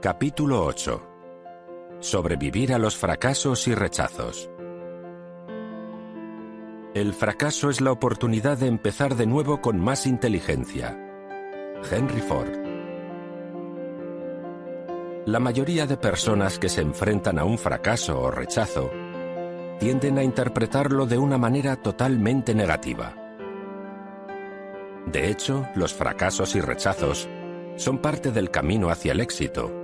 Capítulo 8. Sobrevivir a los fracasos y rechazos. El fracaso es la oportunidad de empezar de nuevo con más inteligencia. Henry Ford. La mayoría de personas que se enfrentan a un fracaso o rechazo tienden a interpretarlo de una manera totalmente negativa. De hecho, los fracasos y rechazos son parte del camino hacia el éxito,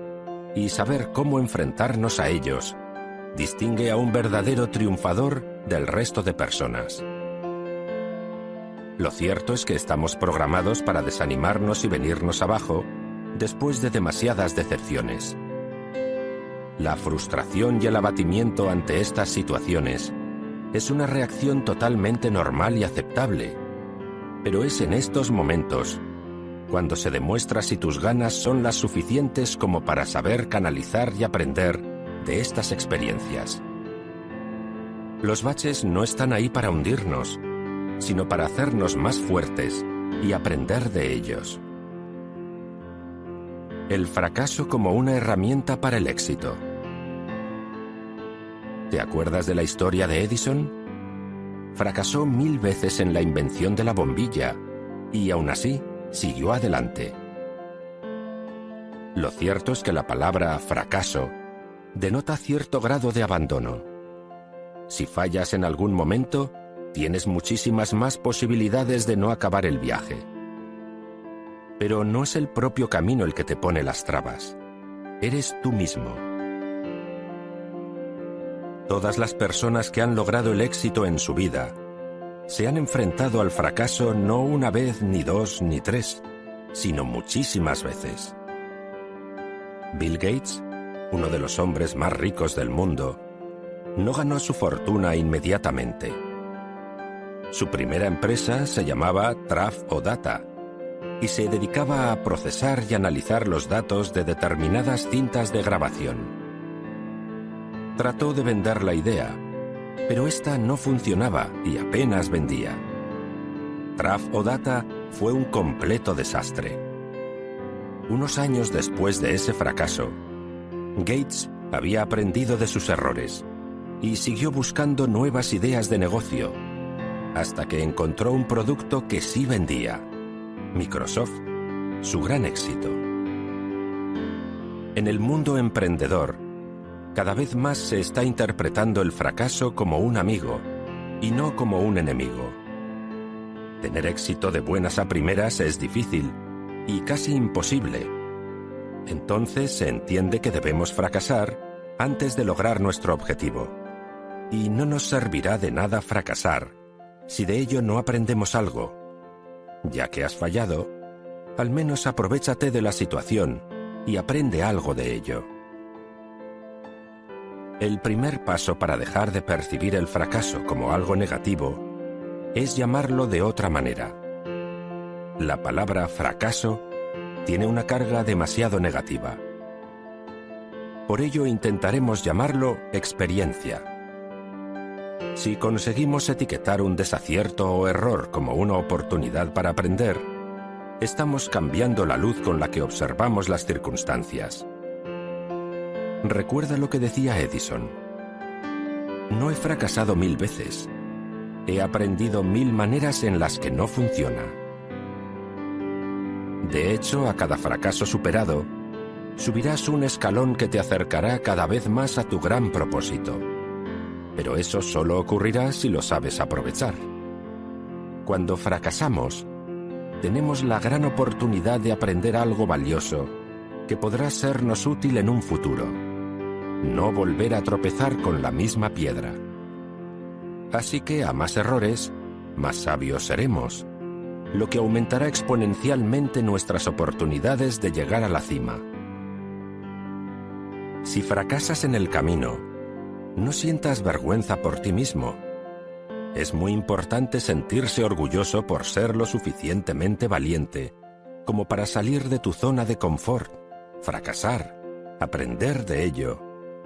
y saber cómo enfrentarnos a ellos distingue a un verdadero triunfador del resto de personas. Lo cierto es que estamos programados para desanimarnos y venirnos abajo después de demasiadas decepciones. La frustración y el abatimiento ante estas situaciones es una reacción totalmente normal y aceptable, pero es en estos momentos cuando se demuestra si tus ganas son las suficientes como para saber canalizar y aprender de estas experiencias. Los baches no están ahí para hundirnos, sino para hacernos más fuertes y aprender de ellos. El fracaso como una herramienta para el éxito. ¿Te acuerdas de la historia de Edison? Fracasó 1000 veces en la invención de la bombilla y aún así siguió adelante. Lo cierto es que la palabra fracaso denota cierto grado de abandono. Si fallas en algún momento, tienes muchísimas más posibilidades de no acabar el viaje. Pero no es el propio camino el que te pone las trabas. Eres tú mismo. Todas las personas que han logrado el éxito en su vida se han enfrentado al fracaso no una vez, ni dos, ni tres, sino muchísimas veces. Bill Gates, uno de los hombres más ricos del mundo, no ganó su fortuna inmediatamente. Su primera empresa se llamaba Traf o Data y se dedicaba a procesar y analizar los datos de determinadas cintas de grabación. Trató de vender la idea, pero esta no funcionaba y apenas vendía. Traf o Data fue un completo desastre. Unos años después de ese fracaso, Gates había aprendido de sus errores y siguió buscando nuevas ideas de negocio, hasta que encontró un producto que sí vendía: Microsoft, su gran éxito. En el mundo emprendedor, cada vez más se está interpretando el fracaso como un amigo y no como un enemigo. Tener éxito de buenas a primeras es difícil y casi imposible. Entonces se entiende que debemos fracasar antes de lograr nuestro objetivo. Y no nos servirá de nada fracasar si de ello no aprendemos algo. Ya que has fallado, al menos aprovéchate de la situación y aprende algo de ello. El primer paso para dejar de percibir el fracaso como algo negativo es llamarlo de otra manera. La palabra fracaso tiene una carga demasiado negativa. Por ello intentaremos llamarlo experiencia. Si conseguimos etiquetar un desacierto o error como una oportunidad para aprender, estamos cambiando la luz con la que observamos las circunstancias. Recuerda lo que decía Edison: no he fracasado 1000 veces, he aprendido 1000 maneras en las que no funciona. De hecho, a cada fracaso superado, subirás un escalón que te acercará cada vez más a tu gran propósito. Pero eso solo ocurrirá si lo sabes aprovechar. Cuando fracasamos, tenemos la gran oportunidad de aprender algo valioso que podrá sernos útil en un futuro. No volver a tropezar con la misma piedra. Así que a más errores, más sabios seremos, lo que aumentará exponencialmente nuestras oportunidades de llegar a la cima. Si fracasas en el camino, no sientas vergüenza por ti mismo. Es muy importante sentirse orgulloso por ser lo suficientemente valiente como para salir de tu zona de confort, fracasar, aprender de ello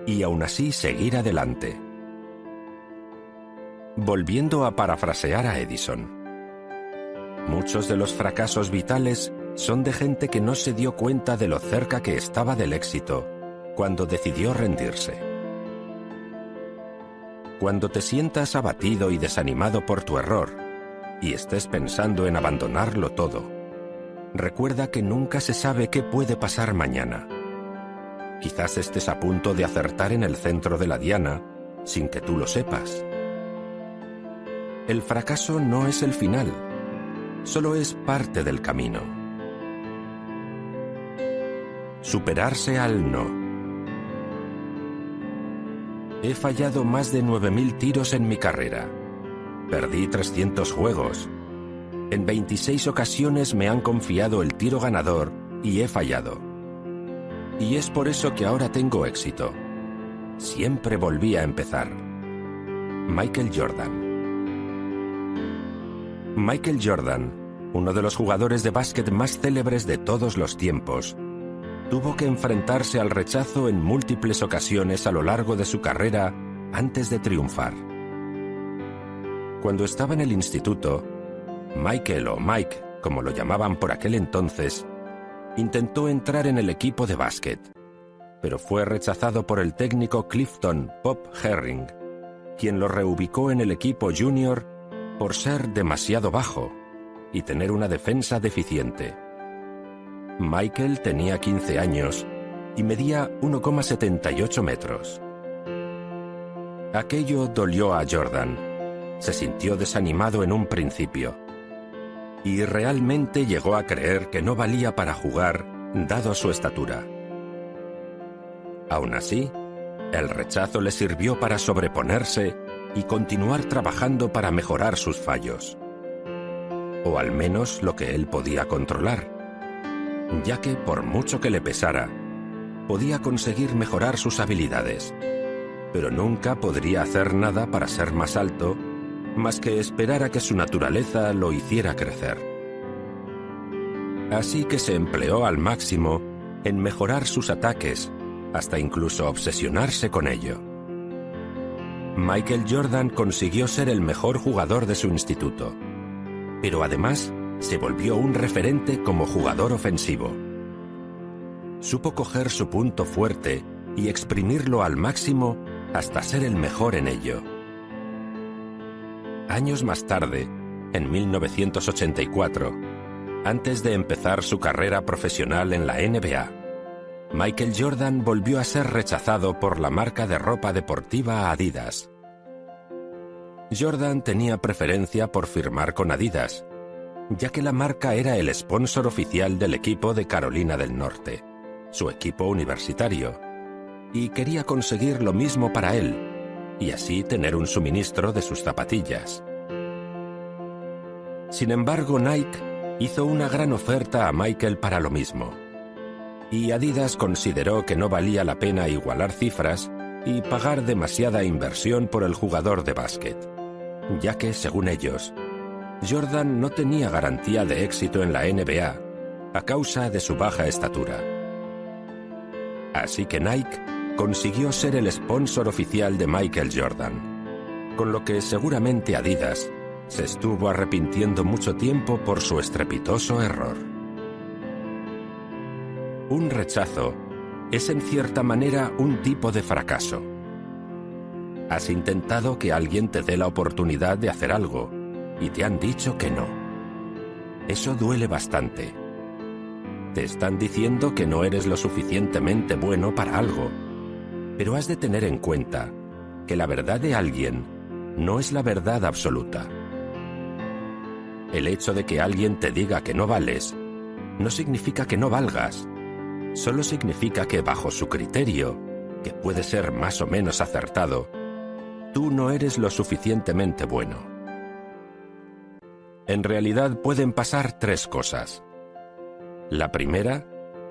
y aún así seguir adelante. Volviendo a parafrasear a Edison, muchos de los fracasos vitales son de gente que no se dio cuenta de lo cerca que estaba del éxito cuando decidió rendirse. Cuando te sientas abatido y desanimado por tu error y estés pensando en abandonarlo todo, recuerda que nunca se sabe qué puede pasar mañana. Quizás estés a punto de acertar en el centro de la diana sin que tú lo sepas. El fracaso no es el final, solo es parte del camino. Superarse al no. He fallado más de 9.000 tiros en mi carrera. Perdí 300 juegos. En 26 ocasiones me han confiado el tiro ganador y he fallado. Y es por eso que ahora tengo éxito. Siempre volví a empezar. Michael Jordan. Michael Jordan, uno de los jugadores de básquet más célebres de todos los tiempos, tuvo que enfrentarse al rechazo en múltiples ocasiones a lo largo de su carrera antes de triunfar. Cuando estaba en el instituto, Michael, o Mike, como lo llamaban por aquel entonces, intentó entrar en el equipo de básquet, pero fue rechazado por el técnico Clifton "Pop" Herring, quien lo reubicó en el equipo junior por ser demasiado bajo y tener una defensa deficiente. Michael tenía 15 años y medía 1,78 metros. Aquello dolió a Jordan. Se sintió desanimado en un principio y realmente llegó a creer que no valía para jugar dado su estatura. Aún así, el rechazo le sirvió para sobreponerse y continuar trabajando para mejorar sus fallos. O al menos lo que él podía controlar, ya que por mucho que le pesara, podía conseguir mejorar sus habilidades, pero nunca podría hacer nada para ser más alto, más que esperar a que su naturaleza lo hiciera crecer. Así que se empleó al máximo en mejorar sus ataques, hasta incluso obsesionarse con ello. Michael Jordan consiguió ser el mejor jugador de su instituto, pero además se volvió un referente como jugador ofensivo. Supo coger su punto fuerte y exprimirlo al máximo hasta ser el mejor en ello. Años más tarde, en 1984, antes de empezar su carrera profesional en la NBA, Michael Jordan volvió a ser rechazado por la marca de ropa deportiva Adidas. Jordan tenía preferencia por firmar con Adidas, ya que la marca era el sponsor oficial del equipo de Carolina del Norte, su equipo universitario, y quería conseguir lo mismo para él, y así tener un suministro de sus zapatillas. Sin embargo, Nike hizo una gran oferta a Michael para lo mismo, y Adidas consideró que no valía la pena igualar cifras y pagar demasiada inversión por el jugador de básquet, ya que, según ellos, Jordan no tenía garantía de éxito en la NBA a causa de su baja estatura. Así que Nike consiguió ser el sponsor oficial de Michael Jordan, con lo que seguramente Adidas se estuvo arrepintiendo mucho tiempo por su estrepitoso error. Un rechazo es en cierta manera un tipo de fracaso. Has intentado que alguien te dé la oportunidad de hacer algo y te han dicho que no. Eso duele bastante. Te están diciendo que no eres lo suficientemente bueno para algo, pero has de tener en cuenta que la verdad de alguien no es la verdad absoluta. El hecho de que alguien te diga que no vales no significa que no valgas, solo significa que bajo su criterio, que puede ser más o menos acertado, tú no eres lo suficientemente bueno. En realidad pueden pasar tres cosas. La primera,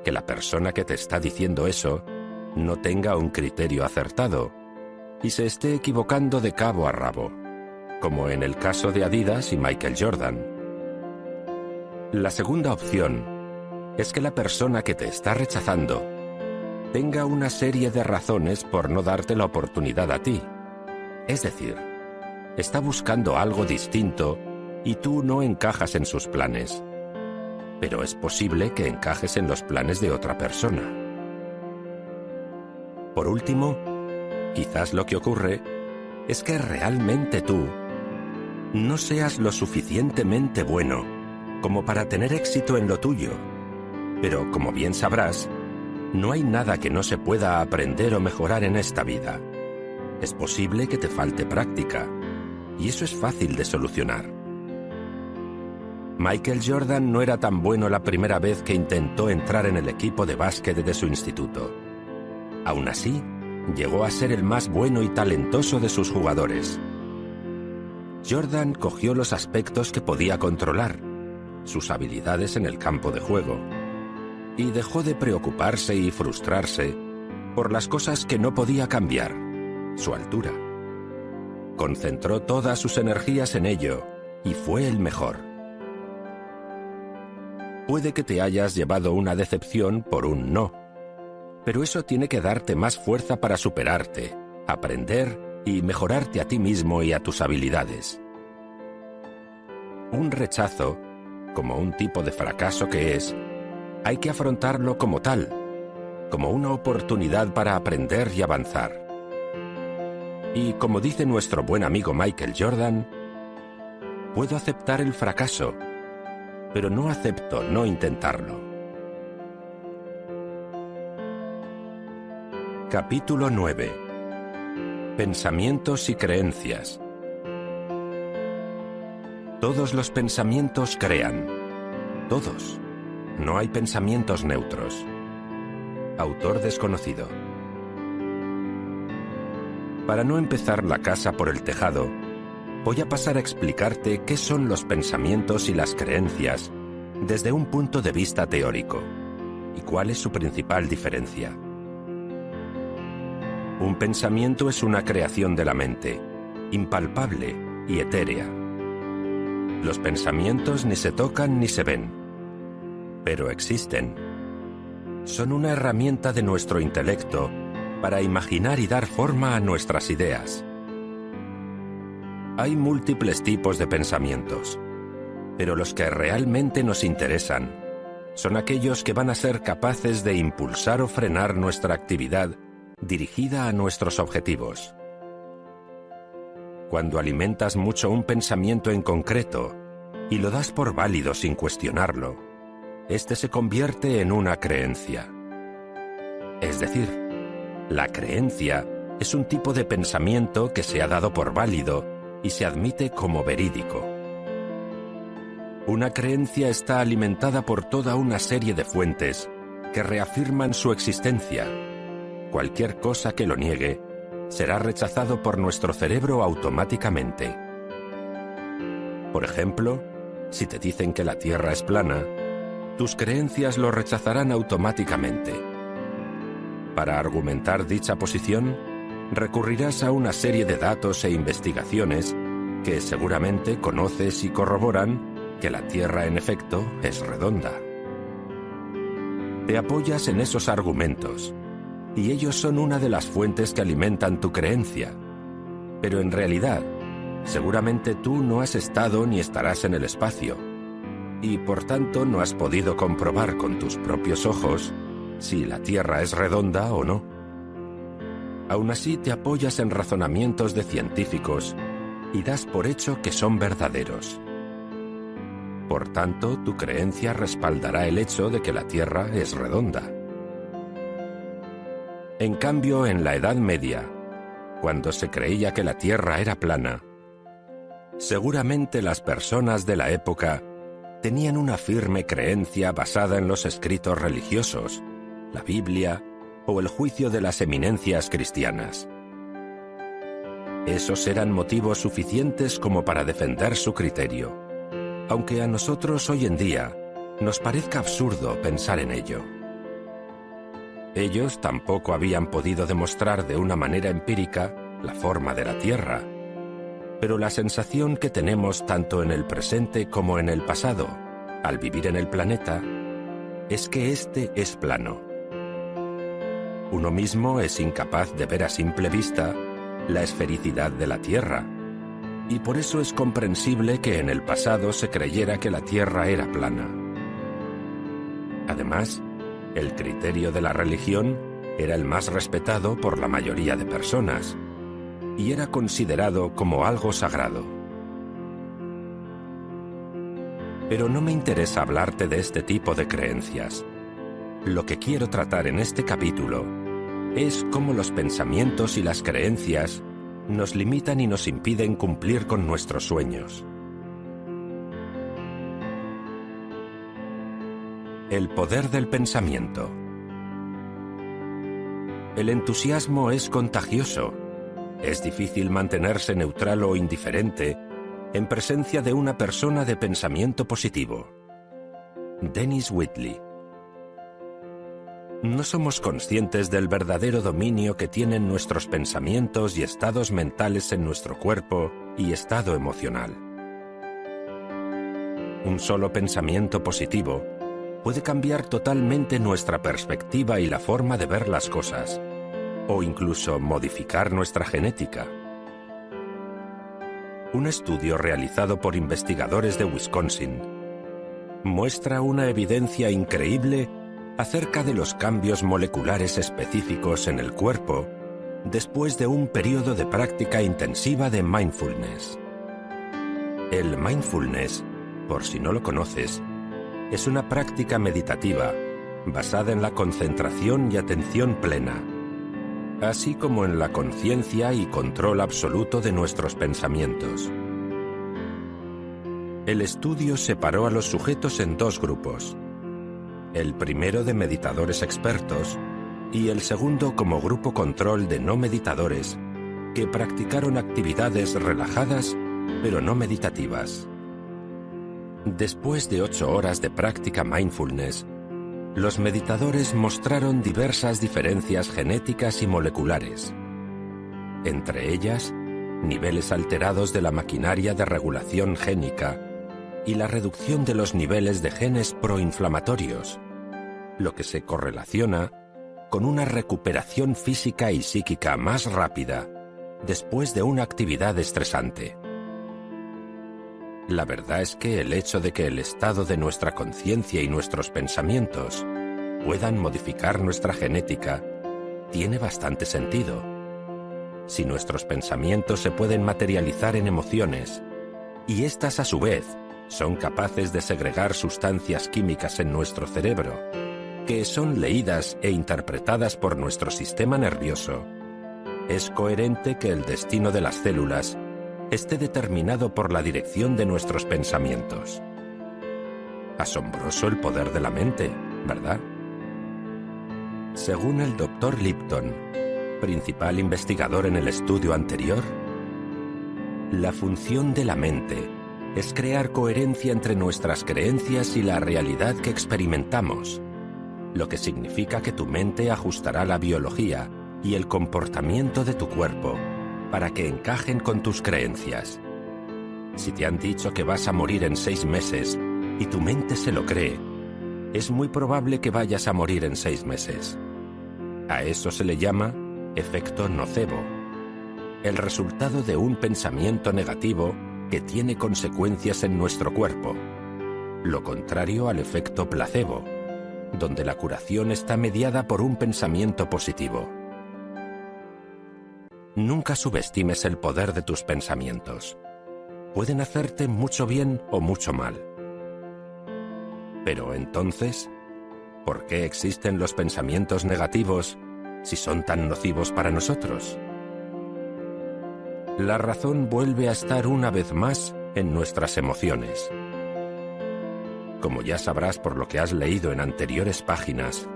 que la persona que te está diciendo eso no tenga un criterio acertado y se esté equivocando de cabo a rabo, como en el caso de Adidas y Michael Jordan. La segunda opción es que la persona que te está rechazando tenga una serie de razones por no darte la oportunidad a ti. Es decir, está buscando algo distinto y tú no encajas en sus planes. pero es posible que encajes en los planes de otra persona. Por último, quizás lo que ocurre es que realmente tú no seas lo suficientemente bueno como para tener éxito en lo tuyo, pero como bien sabrás, no hay nada que no se pueda aprender o mejorar en esta vida. Es posible que te falte práctica, y eso es fácil de solucionar. Michael Jordan no era tan bueno la primera vez que intentó entrar en el equipo de básquet de su instituto. Aún así, llegó a ser el más bueno y talentoso de sus jugadores. Jordan cogió los aspectos que podía controlar, sus habilidades en el campo de juego, y dejó de preocuparse y frustrarse por las cosas que no podía cambiar, su altura. Concentró todas sus energías en ello y fue el mejor. Puede que te hayas llevado una decepción por un no, pero eso tiene que darte más fuerza para superarte, aprender y mejorarte a ti mismo y a tus habilidades. Un rechazo, como un tipo de fracaso que es, hay que afrontarlo como tal, como una oportunidad para aprender y avanzar. Y como dice nuestro buen amigo Michael Jordan, puedo aceptar el fracaso, pero no acepto no intentarlo. Capítulo 9. Pensamientos y creencias. Todos los pensamientos crean. Todos. No hay pensamientos neutros. Autor desconocido. Para no empezar la casa por el tejado, voy a pasar a explicarte qué son los pensamientos y las creencias desde un punto de vista teórico y cuál es su principal diferencia. Un pensamiento es una creación de la mente, impalpable y etérea. Los pensamientos ni se tocan ni se ven, pero existen. Son una herramienta de nuestro intelecto para imaginar y dar forma a nuestras ideas. Hay múltiples tipos de pensamientos, pero los que realmente nos interesan son aquellos que van a ser capaces de impulsar o frenar nuestra actividad dirigida a nuestros objetivos. Cuando alimentas mucho un pensamiento en concreto y lo das por válido sin cuestionarlo, este se convierte en una creencia. Es decir, la creencia es un tipo de pensamiento que se ha dado por válido y se admite como verídico. Una creencia está alimentada por toda una serie de fuentes que reafirman su existencia. Cualquier cosa que lo niegue será rechazado por nuestro cerebro automáticamente. Por ejemplo, si te dicen que la Tierra es plana, tus creencias lo rechazarán automáticamente. Para argumentar dicha posición, recurrirás a una serie de datos e investigaciones que seguramente conoces y corroboran que la Tierra en efecto es redonda. Te apoyas en esos argumentos, y ellos son una de las fuentes que alimentan tu creencia. Pero en realidad, seguramente tú no has estado ni estarás en el espacio, y por tanto no has podido comprobar con tus propios ojos si la Tierra es redonda o no. Aún así te apoyas en razonamientos de científicos y das por hecho que son verdaderos. Por tanto, tu creencia respaldará el hecho de que la Tierra es redonda. En cambio, en la Edad Media, cuando se creía que la Tierra era plana, seguramente las personas de la época tenían una firme creencia basada en los escritos religiosos, la Biblia o el juicio de las eminencias cristianas. Esos eran motivos suficientes como para defender su criterio, aunque a nosotros hoy en día nos parezca absurdo pensar en ello. Ellos tampoco habían podido demostrar de una manera empírica la forma de la Tierra, pero la sensación que tenemos tanto en el presente como en el pasado, al vivir en el planeta, es que éste es plano. Uno mismo es incapaz de ver a simple vista la esfericidad de la Tierra, y por eso es comprensible que en el pasado se creyera que la Tierra era plana. Además, el criterio de la religión era el más respetado por la mayoría de personas y era considerado como algo sagrado. Pero no me interesa hablarte de este tipo de creencias. Lo que quiero tratar en este capítulo es cómo los pensamientos y las creencias nos limitan y nos impiden cumplir con nuestros sueños. El poder del pensamiento. El entusiasmo es contagioso. Es difícil mantenerse neutral o indiferente en presencia de una persona de pensamiento positivo. Dennis Whitley. No somos conscientes del verdadero dominio que tienen nuestros pensamientos y estados mentales en nuestro cuerpo y estado emocional. Un solo pensamiento positivo puede cambiar totalmente nuestra perspectiva y la forma de ver las cosas, o incluso modificar nuestra genética. Un estudio realizado por investigadores de Wisconsin muestra una evidencia increíble acerca de los cambios moleculares específicos en el cuerpo después de un periodo de práctica intensiva de mindfulness. El mindfulness, por si no lo conoces, es una práctica meditativa basada en la concentración y atención plena, así como en la conciencia y control absoluto de nuestros pensamientos. El estudio separó a los sujetos en dos grupos, el primero de meditadores expertos y el segundo como grupo control de no meditadores que practicaron actividades relajadas pero no meditativas. Después de 8 horas de práctica mindfulness, los meditadores mostraron diversas diferencias genéticas y moleculares. Entre ellas, niveles alterados de la maquinaria de regulación génica y la reducción de los niveles de genes proinflamatorios, lo que se correlaciona con una recuperación física y psíquica más rápida después de una actividad estresante. La verdad es que el hecho de que el estado de nuestra conciencia y nuestros pensamientos puedan modificar nuestra genética tiene bastante sentido. Si nuestros pensamientos se pueden materializar en emociones, y éstas a su vez son capaces de segregar sustancias químicas en nuestro cerebro, que son leídas e interpretadas por nuestro sistema nervioso, es coherente que el destino de las células esté determinado por la dirección de nuestros pensamientos. Asombroso el poder de la mente, ¿verdad? Según el Dr. Lipton, principal investigador en el estudio anterior, la función de la mente es crear coherencia entre nuestras creencias y la realidad que experimentamos, lo que significa que tu mente ajustará la biología y el comportamiento de tu cuerpo para que encajen con tus creencias. Si te han dicho que vas a morir en 6 meses y tu mente se lo cree, es muy probable que vayas a morir en 6 meses. A eso se le llama efecto nocebo, el resultado de un pensamiento negativo que tiene consecuencias en nuestro cuerpo, lo contrario al efecto placebo, donde la curación está mediada por un pensamiento positivo. Nunca subestimes el poder de tus pensamientos. Pueden hacerte mucho bien o mucho mal. Pero entonces, ¿por qué existen los pensamientos negativos si son tan nocivos para nosotros? La razón vuelve a estar una vez más en nuestras emociones. Como ya sabrás por lo que has leído en anteriores páginas,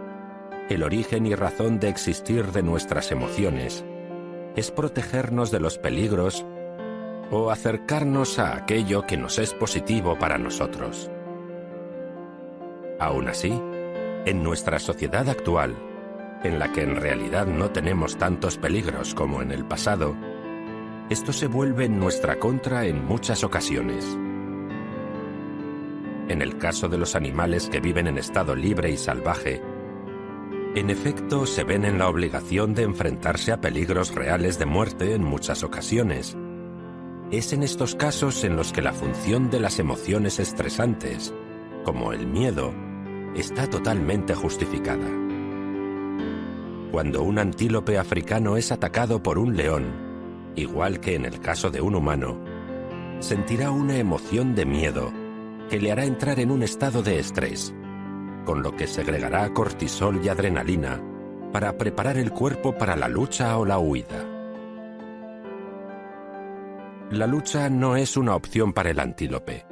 el origen y razón de existir de nuestras emociones es protegernos de los peligros o acercarnos a aquello que nos es positivo para nosotros. Aún así, en nuestra sociedad actual, en la que en realidad no tenemos tantos peligros como en el pasado, esto se vuelve en nuestra contra en muchas ocasiones. En el caso de los animales que viven en estado libre y salvaje, en efecto se ven en la obligación de enfrentarse a peligros reales de muerte en muchas ocasiones. Es en estos casos en los que la función de las emociones estresantes, como el miedo, está totalmente justificada. Cuando un antílope africano es atacado por un león, igual que en el caso de un humano, sentirá una emoción de miedo que le hará entrar en un estado de estrés, con lo que segregará cortisol y adrenalina para preparar el cuerpo para la lucha o la huida. La lucha no es una opción para el antílope.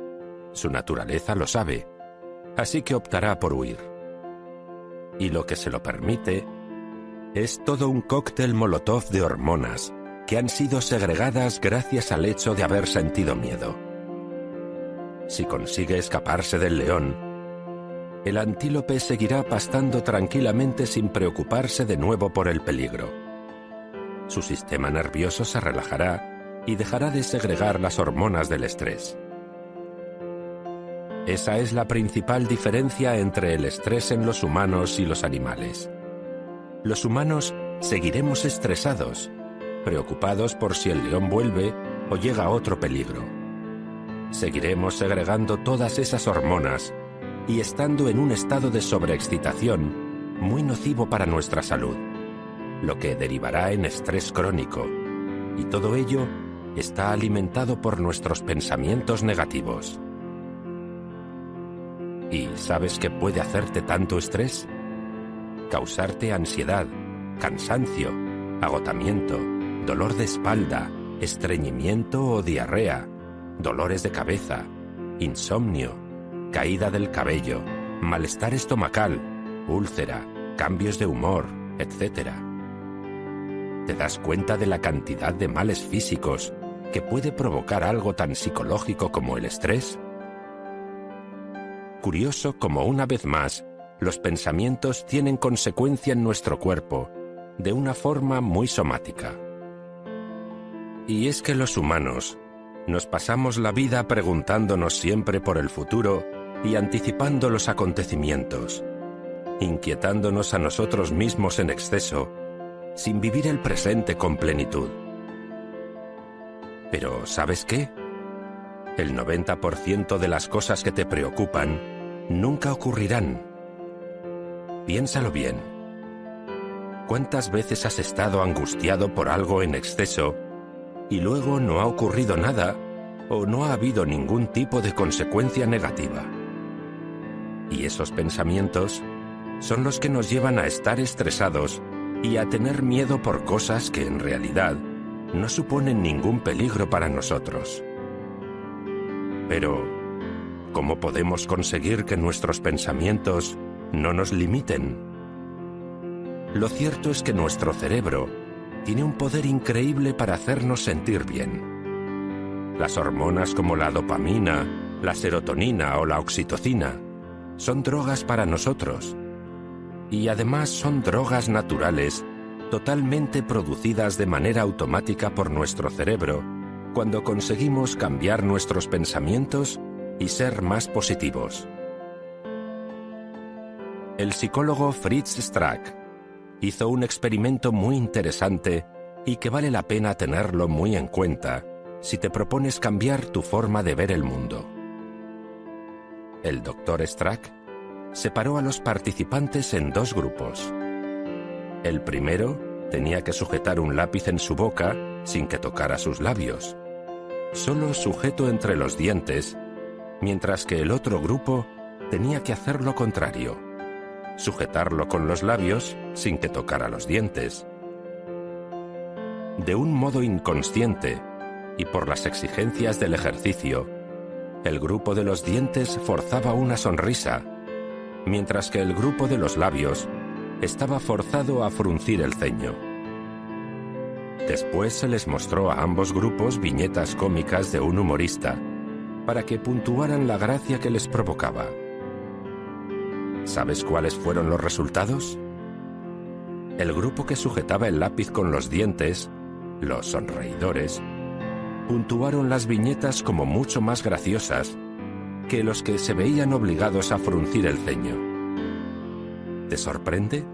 Su naturaleza lo sabe, así que optará por huir. Y lo que se lo permite es todo un cóctel molotov de hormonas que han sido segregadas gracias al hecho de haber sentido miedo. Si consigue escaparse del león, el antílope seguirá pastando tranquilamente sin preocuparse de nuevo por el peligro. Su sistema nervioso se relajará y dejará de segregar las hormonas del estrés. Esa es la principal diferencia entre el estrés en los humanos y los animales. Los humanos seguiremos estresados, preocupados por si el león vuelve o llega otro peligro. Seguiremos segregando todas esas hormonas y estando en un estado de sobreexcitación muy nocivo para nuestra salud, lo que derivará en estrés crónico, y todo ello está alimentado por nuestros pensamientos negativos. ¿Y sabes qué puede hacerte tanto estrés? Causarte ansiedad, cansancio, agotamiento, dolor de espalda, estreñimiento o diarrea, dolores de cabeza, insomnio, caída del cabello, malestar estomacal, úlcera, cambios de humor, etc. ¿Te das cuenta de la cantidad de males físicos que puede provocar algo tan psicológico como el estrés? Curioso como una vez más, los pensamientos tienen consecuencia en nuestro cuerpo, de una forma muy somática. Y es que los humanos nos pasamos la vida preguntándonos siempre por el futuro y anticipando los acontecimientos, inquietándonos a nosotros mismos en exceso, sin vivir el presente con plenitud. Pero, ¿sabes qué? El 90% de las cosas que te preocupan nunca ocurrirán. Piénsalo bien. ¿Cuántas veces has estado angustiado por algo en exceso y luego no ha ocurrido nada o no ha habido ningún tipo de consecuencia negativa? Y esos pensamientos son los que nos llevan a estar estresados y a tener miedo por cosas que en realidad no suponen ningún peligro para nosotros. Pero, ¿cómo podemos conseguir que nuestros pensamientos no nos limiten? Lo cierto es que nuestro cerebro tiene un poder increíble para hacernos sentir bien. Las hormonas como la dopamina, la serotonina o la oxitocina son drogas para nosotros. Y además son drogas naturales, totalmente producidas de manera automática por nuestro cerebro, cuando conseguimos cambiar nuestros pensamientos y ser más positivos. El psicólogo Fritz Strack hizo un experimento muy interesante y que vale la pena tenerlo muy en cuenta si te propones cambiar tu forma de ver el mundo. El Dr. Strack separó a los participantes en dos grupos. El primero tenía que sujetar un lápiz en su boca sin que tocara sus labios, solo sujeto entre los dientes, mientras que el otro grupo tenía que hacer lo contrario, sujetarlo con los labios sin que tocara los dientes. De un modo inconsciente y por las exigencias del ejercicio, el grupo de los dientes forzaba una sonrisa, mientras que el grupo de los labios estaba forzado a fruncir el ceño. Después se les mostró a ambos grupos viñetas cómicas de un humorista, para que puntuaran la gracia que les provocaba. ¿Sabes cuáles fueron los resultados? El grupo que sujetaba el lápiz con los dientes, los sonreidores, puntuaron las viñetas como mucho más graciosas que los que se veían obligados a fruncir el ceño. ¿Te sorprende?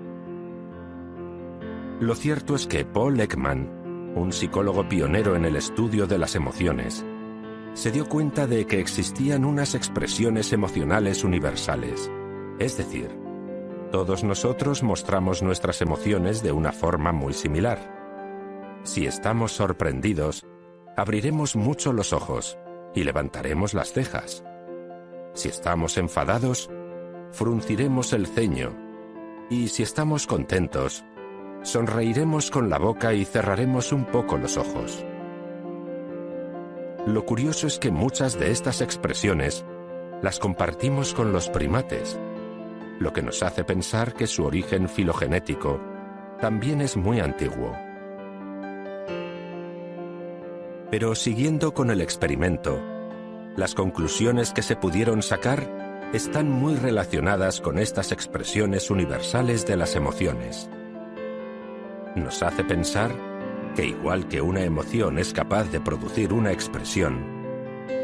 Lo cierto es que Paul Ekman, un psicólogo pionero en el estudio de las emociones, se dio cuenta de que existían unas expresiones emocionales universales, Es decir, todos nosotros mostramos nuestras emociones de una forma muy similar. Si estamos sorprendidos, abriremos mucho los ojos y levantaremos las cejas. Si estamos enfadados, frunciremos el ceño, y si estamos contentos, sonreiremos con la boca y cerraremos un poco los ojos. Lo curioso es que muchas de estas expresiones las compartimos con los primates, lo que nos hace pensar que su origen filogenético también es muy antiguo. Pero siguiendo con el experimento, las conclusiones que se pudieron sacar están muy relacionadas con estas expresiones universales de las emociones. Nos hace pensar que igual que una emoción es capaz de producir una expresión,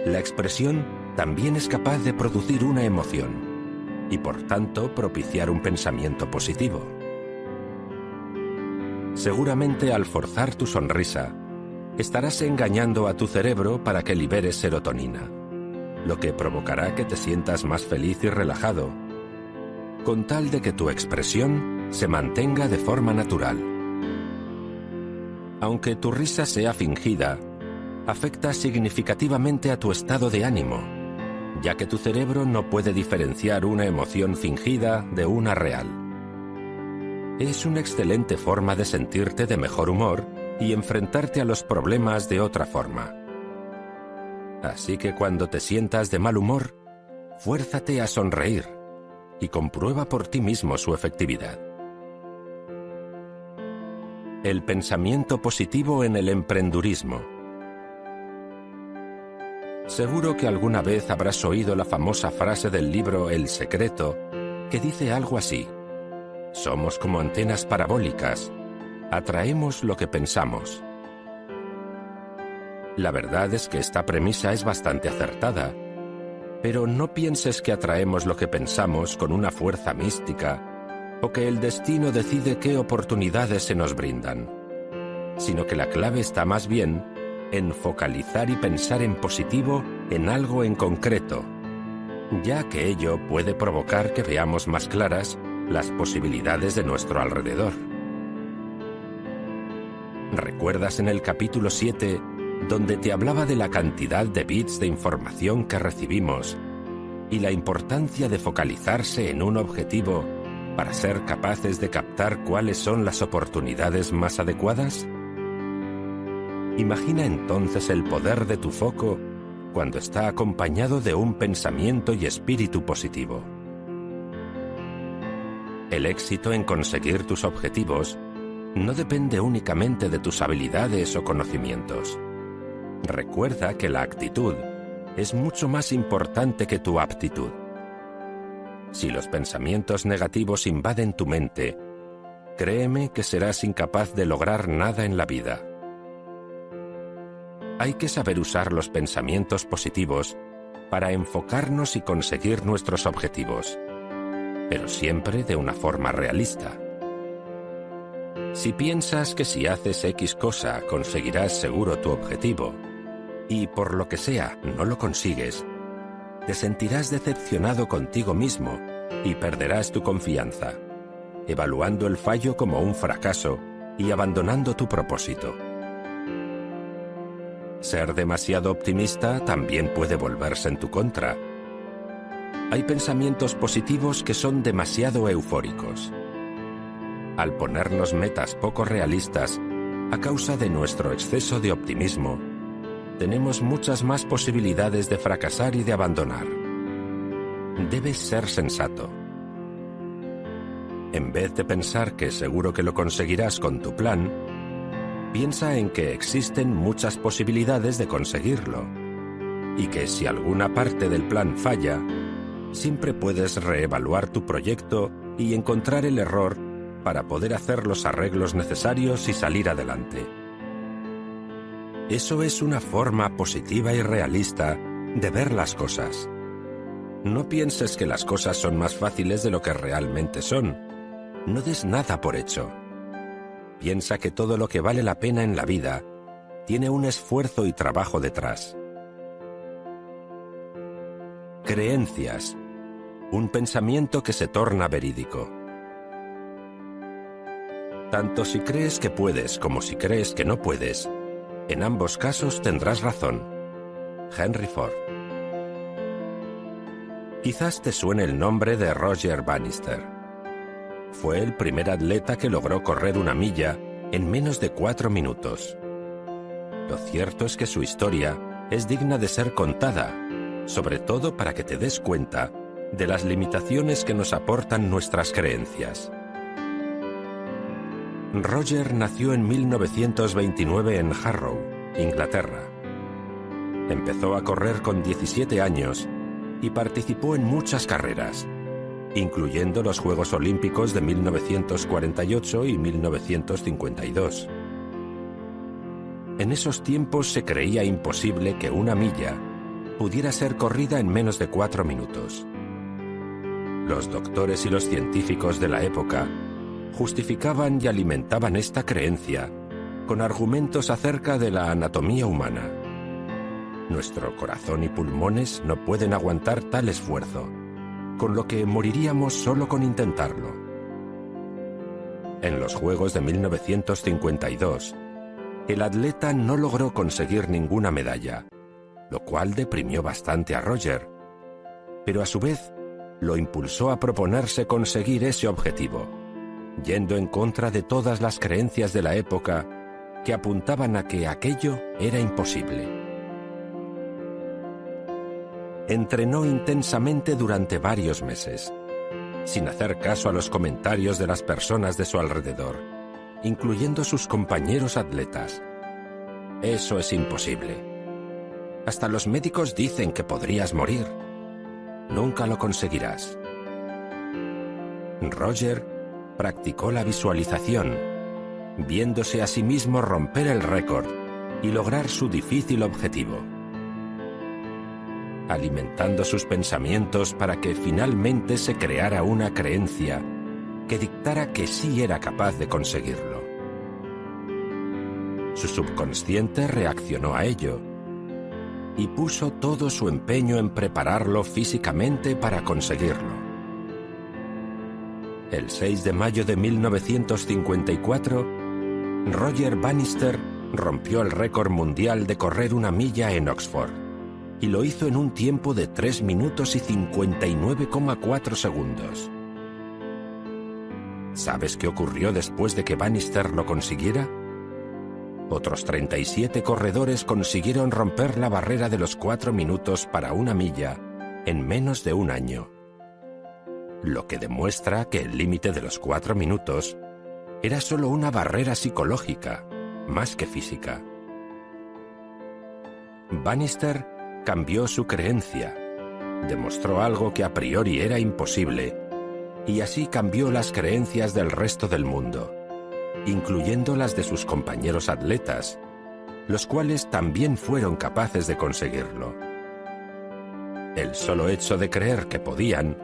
la expresión también es capaz de producir una emoción y por tanto propiciar un pensamiento positivo. Seguramente al forzar tu sonrisa, estarás engañando a tu cerebro para que libere serotonina, lo que provocará que te sientas más feliz y relajado, con tal de que tu expresión se mantenga de forma natural. Aunque tu risa sea fingida, afecta significativamente a tu estado de ánimo, ya que tu cerebro no puede diferenciar una emoción fingida de una real. Es una excelente forma de sentirte de mejor humor y enfrentarte a los problemas de otra forma. Así que cuando te sientas de mal humor, fuérzate a sonreír y comprueba por ti mismo su efectividad. El pensamiento positivo en el emprendurismo. Seguro que alguna vez habrás oído la famosa frase del libro El Secreto, que dice algo así: somos como antenas parabólicas, atraemos lo que pensamos. La verdad es que esta premisa es bastante acertada, pero no pienses que atraemos lo que pensamos con una fuerza mística o que el destino decide qué oportunidades se nos brindan, sino que la clave está más bien en focalizar y pensar en positivo en algo en concreto, ya que ello puede provocar que veamos más claras las posibilidades de nuestro alrededor. ¿Recuerdas en el capítulo 7 donde te hablaba de la cantidad de bits de información que recibimos y la importancia de focalizarse en un objetivo para ser capaces de captar cuáles son las oportunidades más adecuadas? Imagina entonces el poder de tu foco cuando está acompañado de un pensamiento y espíritu positivo. El éxito en conseguir tus objetivos no depende únicamente de tus habilidades o conocimientos. Recuerda que la actitud es mucho más importante que tu aptitud. Si los pensamientos negativos invaden tu mente, créeme que serás incapaz de lograr nada en la vida. Hay que saber usar los pensamientos positivos para enfocarnos y conseguir nuestros objetivos, pero siempre de una forma realista. Si piensas que si haces X cosa conseguirás seguro tu objetivo, y por lo que sea no lo consigues, te sentirás decepcionado contigo mismo y perderás tu confianza, evaluando el fallo como un fracaso y abandonando tu propósito. Ser demasiado optimista también puede volverse en tu contra. Hay pensamientos positivos que son demasiado eufóricos. Al ponernos metas poco realistas, a causa de nuestro exceso de optimismo, tenemos muchas más posibilidades de fracasar y de abandonar. Debes ser sensato. En vez de pensar que seguro que lo conseguirás con tu plan, piensa en que existen muchas posibilidades de conseguirlo, y que si alguna parte del plan falla, siempre puedes reevaluar tu proyecto y encontrar el error para poder hacer los arreglos necesarios y salir adelante. Eso es una forma positiva y realista de ver las cosas. No pienses que las cosas son más fáciles de lo que realmente son. No des nada por hecho. Piensa que todo lo que vale la pena en la vida tiene un esfuerzo y trabajo detrás. Creencias. un pensamiento que se torna verídico. Tanto si crees que puedes como si crees que no puedes, en ambos casos tendrás razón. Henry Ford. Quizás te suene el nombre de Roger Bannister. Fue el primer atleta que logró correr una milla en menos de 4 minutos. Lo cierto es que su historia es digna de ser contada, sobre todo para que te des cuenta de las limitaciones que nos aportan nuestras creencias. Roger nació en 1929 en Harrow, Inglaterra. Empezó a correr con 17 años y participó en muchas carreras, incluyendo los Juegos Olímpicos de 1948 y 1952. En esos tiempos se creía imposible que una milla pudiera ser corrida en menos de 4 minutos. Los doctores y los científicos de la época justificaban y alimentaban esta creencia con argumentos acerca de la anatomía humana. Nuestro corazón y pulmones no pueden aguantar tal esfuerzo, con lo que moriríamos solo con intentarlo. En los Juegos de 1952, el atleta no logró conseguir ninguna medalla, lo cual deprimió bastante a Roger, pero a su vez lo impulsó a proponerse conseguir ese objetivo, yendo en contra de todas las creencias de la época que apuntaban a que aquello era imposible. Entrenó intensamente durante varios meses, sin hacer caso a los comentarios de las personas de su alrededor, incluyendo sus compañeros atletas. Eso es imposible. Hasta los médicos dicen que podrías morir. Nunca lo conseguirás. Roger practicó la visualización, viéndose a sí mismo romper el récord y lograr su difícil objetivo, alimentando sus pensamientos para que finalmente se creara una creencia que dictara que sí era capaz de conseguirlo. Su subconsciente reaccionó a ello y puso todo su empeño en prepararlo físicamente para conseguirlo. El 6 de mayo de 1954, Roger Bannister rompió el récord mundial de correr una milla en Oxford, y lo hizo en un tiempo de 3 minutos y 59,4 segundos. ¿Sabes qué ocurrió después de que Bannister lo consiguiera? Otros 37 corredores consiguieron romper la barrera de los 4 minutos para una milla en menos de un año, lo que demuestra que el límite de los 4 minutos era solo una barrera psicológica, más que física. Bannister cambió su creencia, demostró algo que a priori era imposible, y así cambió las creencias del resto del mundo, incluyendo las de sus compañeros atletas, los cuales también fueron capaces de conseguirlo. El solo hecho de creer que podían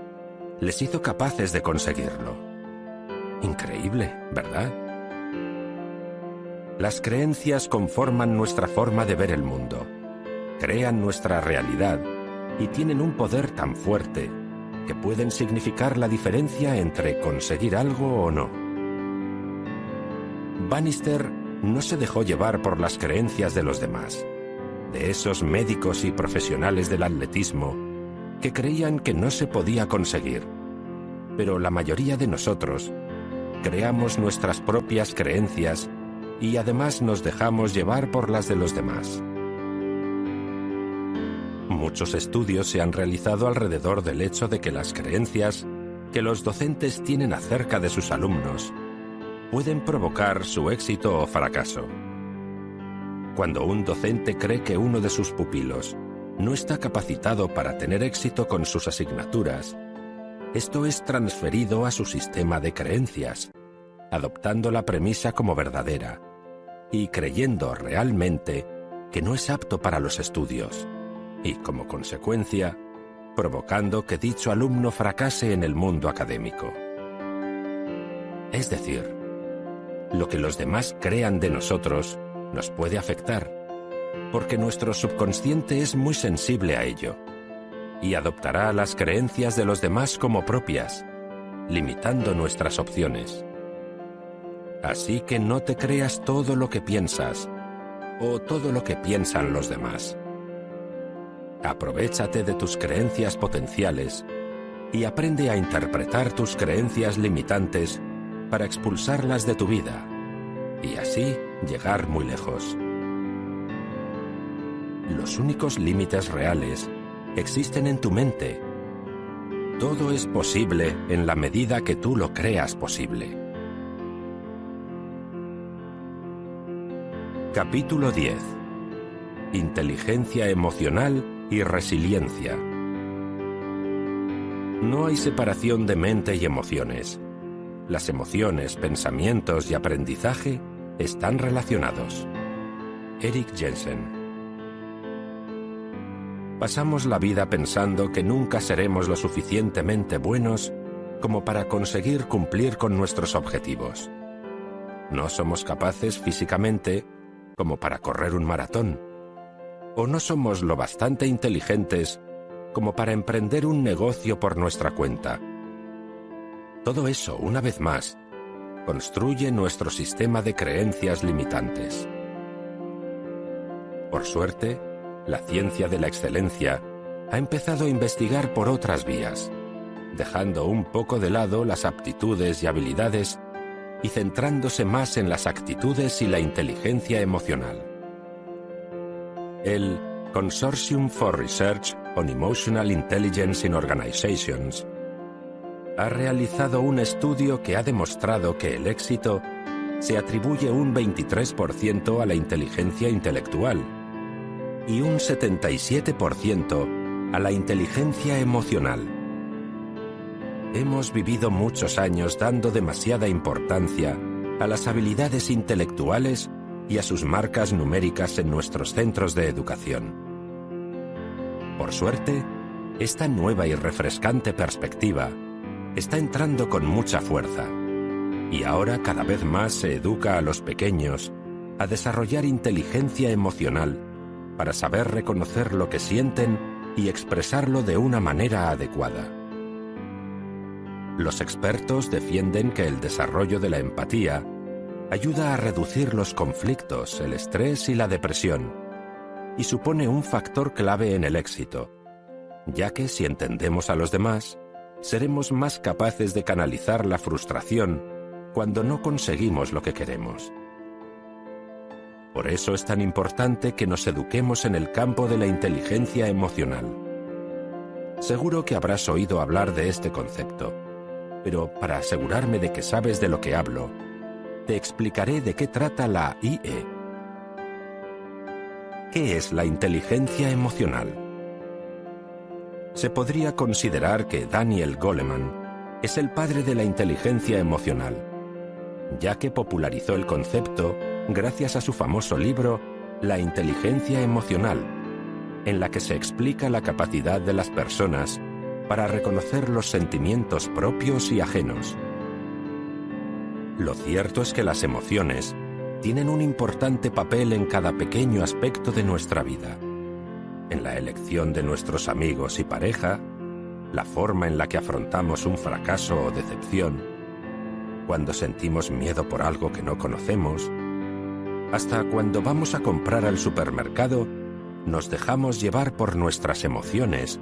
les hizo capaces de conseguirlo. Increíble, ¿verdad? Las creencias conforman nuestra forma de ver el mundo, crean nuestra realidad y tienen un poder tan fuerte que pueden significar la diferencia entre conseguir algo o no. Bannister no se dejó llevar por las creencias de los demás, de esos médicos y profesionales del atletismo que creían que no se podía conseguir, pero la mayoría de nosotros creamos nuestras propias creencias y además nos dejamos llevar por las de los demás. Muchos estudios se han realizado alrededor del hecho de que las creencias que los docentes tienen acerca de sus alumnos pueden provocar su éxito o fracaso. Cuando un docente cree que uno de sus pupilos no está capacitado para tener éxito con sus asignaturas, esto es transferido a su sistema de creencias, adoptando la premisa como verdadera y creyendo realmente que no es apto para los estudios, y como consecuencia, provocando que dicho alumno fracase en el mundo académico. Es decir, lo que los demás crean de nosotros nos puede afectar, porque nuestro subconsciente es muy sensible a ello. y adoptará las creencias de los demás como propias, limitando nuestras opciones. Así que no te creas todo lo que piensas o todo lo que piensan los demás. Aprovéchate de tus creencias potenciales y aprende a interpretar tus creencias limitantes para expulsarlas de tu vida y así llegar muy lejos. Los únicos límites reales existen en tu mente. Todo es posible en la medida que tú lo creas posible. Capítulo 10. Inteligencia emocional y resiliencia. No hay separación de mente y emociones. Las emociones, pensamientos y aprendizaje están relacionados. Eric Jensen. Pasamos la vida pensando que nunca seremos lo suficientemente buenos como para conseguir cumplir con nuestros objetivos. No somos capaces físicamente como para correr un maratón, o no somos lo bastante inteligentes como para emprender un negocio por nuestra cuenta. Todo eso, una vez más, construye nuestro sistema de creencias limitantes. Por suerte, la ciencia de la excelencia ha empezado a investigar por otras vías, dejando un poco de lado las aptitudes y habilidades y centrándose más en las actitudes y la inteligencia emocional. El Consortium for Research on Emotional Intelligence in Organizations ha realizado un estudio que ha demostrado que el éxito se atribuye un 23% a la inteligencia intelectual y un 77% a la inteligencia emocional. Hemos vivido muchos años dando demasiada importancia a las habilidades intelectuales y a sus marcas numéricas en nuestros centros de educación. Por suerte, esta nueva y refrescante perspectiva está entrando con mucha fuerza, y ahora cada vez más se educa a los pequeños a desarrollar inteligencia emocional para saber reconocer lo que sienten y expresarlo de una manera adecuada. Los expertos defienden que el desarrollo de la empatía ayuda a reducir los conflictos, el estrés y la depresión, y supone un factor clave en el éxito, ya que si entendemos a los demás, seremos más capaces de canalizar la frustración cuando no conseguimos lo que queremos. Por eso es tan importante que nos eduquemos en el campo de la inteligencia emocional. Seguro que habrás oído hablar de este concepto, pero para asegurarme de que sabes de lo que hablo, te explicaré de qué trata la IE. ¿Qué es la inteligencia emocional? Se podría considerar que Daniel Goleman es el padre de la inteligencia emocional, ya que popularizó el concepto gracias a su famoso libro La inteligencia emocional, en la que se explica la capacidad de las personas para reconocer los sentimientos propios y ajenos. Lo cierto es que las emociones tienen un importante papel en cada pequeño aspecto de nuestra vida. En la elección de nuestros amigos y pareja, la forma en la que afrontamos un fracaso o decepción, cuando sentimos miedo por algo que no conocemos, hasta cuando vamos a comprar al supermercado, nos dejamos llevar por nuestras emociones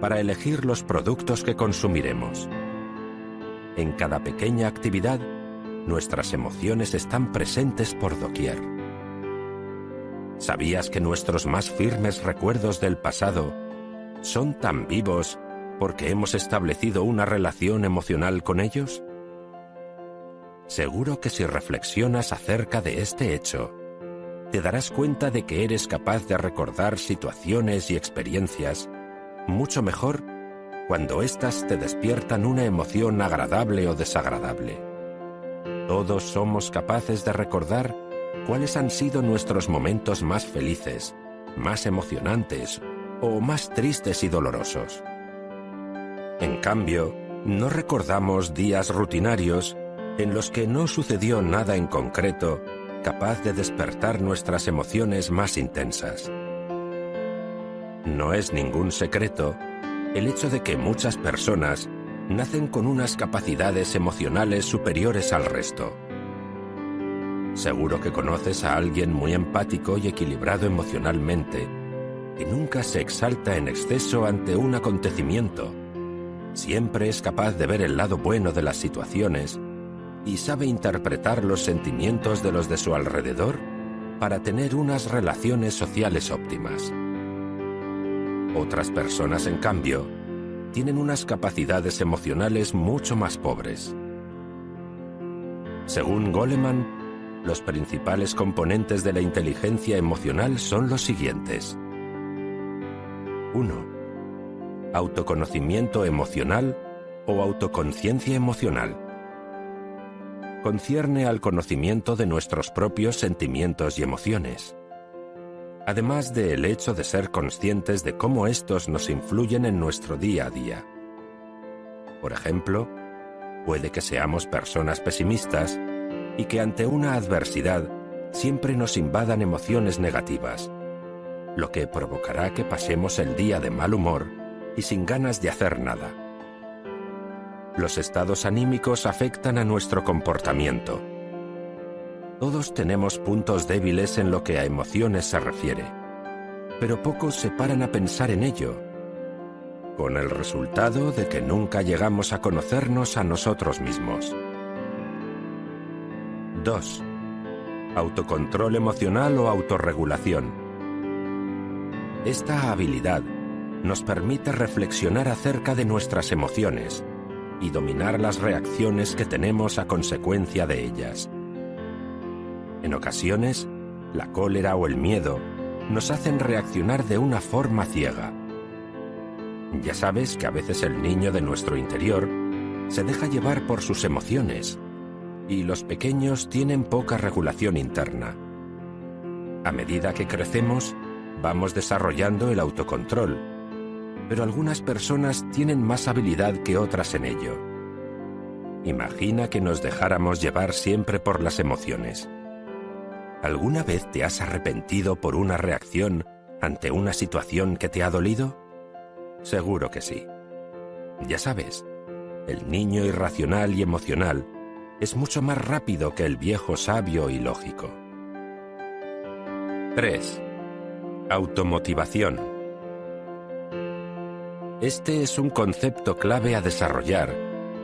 para elegir los productos que consumiremos. En cada pequeña actividad, nuestras emociones están presentes por doquier. ¿Sabías que nuestros más firmes recuerdos del pasado son tan vivos porque hemos establecido una relación emocional con ellos? Seguro que si reflexionas acerca de este hecho, te darás cuenta de que eres capaz de recordar situaciones y experiencias mucho mejor cuando éstas te despiertan una emoción agradable o desagradable. Todos somos capaces de recordar cuáles han sido nuestros momentos más felices, más emocionantes o más tristes y dolorosos. En cambio, no recordamos días rutinarios en los que no sucedió nada en concreto capaz de despertar nuestras emociones más intensas. No es ningún secreto el hecho de que muchas personas nacen con unas capacidades emocionales superiores al resto. Seguro que conoces a alguien muy empático y equilibrado emocionalmente, que nunca se exalta en exceso ante un acontecimiento. Siempre es capaz de ver el lado bueno de las situaciones y sabe interpretar los sentimientos de los de su alrededor para tener unas relaciones sociales óptimas. Otras personas, en cambio, tienen unas capacidades emocionales mucho más pobres. Según Goleman, los principales componentes de la inteligencia emocional son los siguientes. 1. Autoconocimiento emocional o autoconciencia emocional. Concierne al conocimiento de nuestros propios sentimientos y emociones, además del hecho de ser conscientes de cómo estos nos influyen en nuestro día a día. Por ejemplo, puede que seamos personas pesimistas y que ante una adversidad siempre nos invadan emociones negativas, lo que provocará que pasemos el día de mal humor y sin ganas de hacer nada. Los estados anímicos afectan a nuestro comportamiento. Todos tenemos puntos débiles en lo que a emociones se refiere, pero pocos se paran a pensar en ello, con el resultado de que nunca llegamos a conocernos a nosotros mismos. 2. Autocontrol emocional o autorregulación. Esta habilidad nos permite reflexionar acerca de nuestras emociones y dominar las reacciones que tenemos a consecuencia de ellas. En ocasiones, la cólera o el miedo nos hacen reaccionar de una forma ciega. Ya sabes que a veces el niño de nuestro interior se deja llevar por sus emociones y los pequeños tienen poca regulación interna. A medida que crecemos, vamos desarrollando el autocontrol, pero algunas personas tienen más habilidad que otras en ello. Imagina que nos dejáramos llevar siempre por las emociones. ¿Alguna vez te has arrepentido por una reacción ante una situación que te ha dolido? Seguro que sí. Ya sabes, el niño irracional y emocional es mucho más rápido que el viejo sabio y lógico. 3. Automotivación. Este es un concepto clave a desarrollar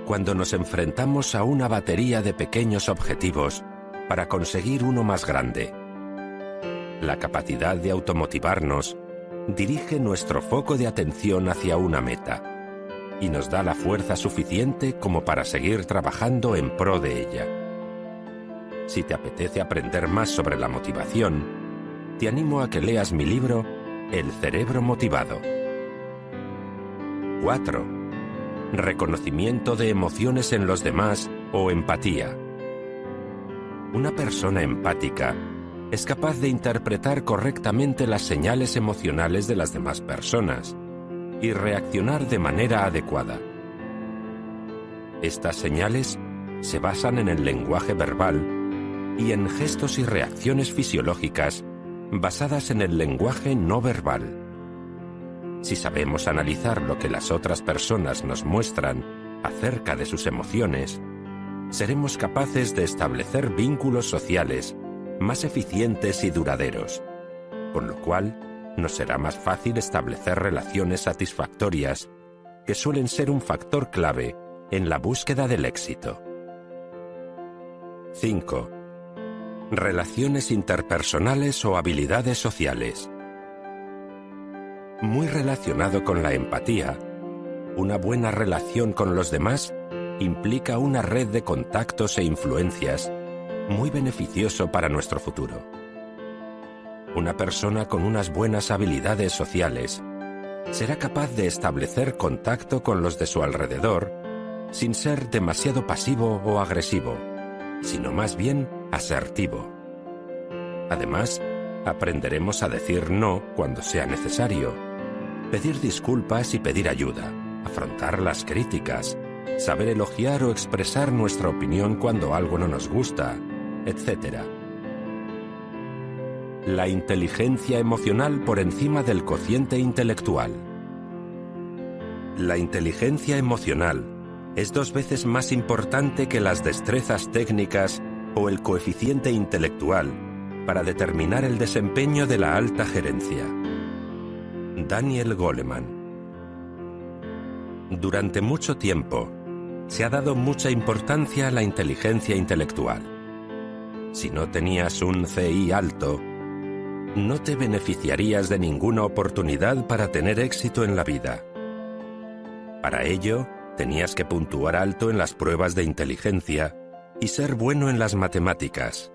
cuando nos enfrentamos a una batería de pequeños objetivos para conseguir uno más grande. La capacidad de automotivarnos dirige nuestro foco de atención hacia una meta y nos da la fuerza suficiente como para seguir trabajando en pro de ella. Si te apetece aprender más sobre la motivación, te animo a que leas mi libro El cerebro motivado. 4. Reconocimiento de emociones en los demás o empatía. Una persona empática es capaz de interpretar correctamente las señales emocionales de las demás personas y reaccionar de manera adecuada. Estas señales se basan en el lenguaje verbal y en gestos y reacciones fisiológicas basadas en el lenguaje no verbal. Si sabemos analizar lo que las otras personas nos muestran acerca de sus emociones, seremos capaces de establecer vínculos sociales más eficientes y duraderos, con lo cual nos será más fácil establecer relaciones satisfactorias que suelen ser un factor clave en la búsqueda del éxito. 5. Relaciones interpersonales o habilidades sociales. Muy relacionado con la empatía, una buena relación con los demás implica una red de contactos e influencias muy beneficioso para nuestro futuro. Una persona con unas buenas habilidades sociales será capaz de establecer contacto con los de su alrededor sin ser demasiado pasivo o agresivo, sino más bien asertivo. Además, aprenderemos a decir no cuando sea necesario, pedir disculpas y pedir ayuda, afrontar las críticas, saber elogiar o expresar nuestra opinión cuando algo no nos gusta, etc. La inteligencia emocional por encima del cociente intelectual. La inteligencia emocional es 2 veces más importante que las destrezas técnicas o el coeficiente intelectual para determinar el desempeño de la alta gerencia. Daniel Goleman. Durante mucho tiempo, se ha dado mucha importancia a la inteligencia intelectual. Si no tenías un CI alto, no te beneficiarías de ninguna oportunidad para tener éxito en la vida. Para ello, tenías que puntuar alto en las pruebas de inteligencia y ser bueno en las matemáticas.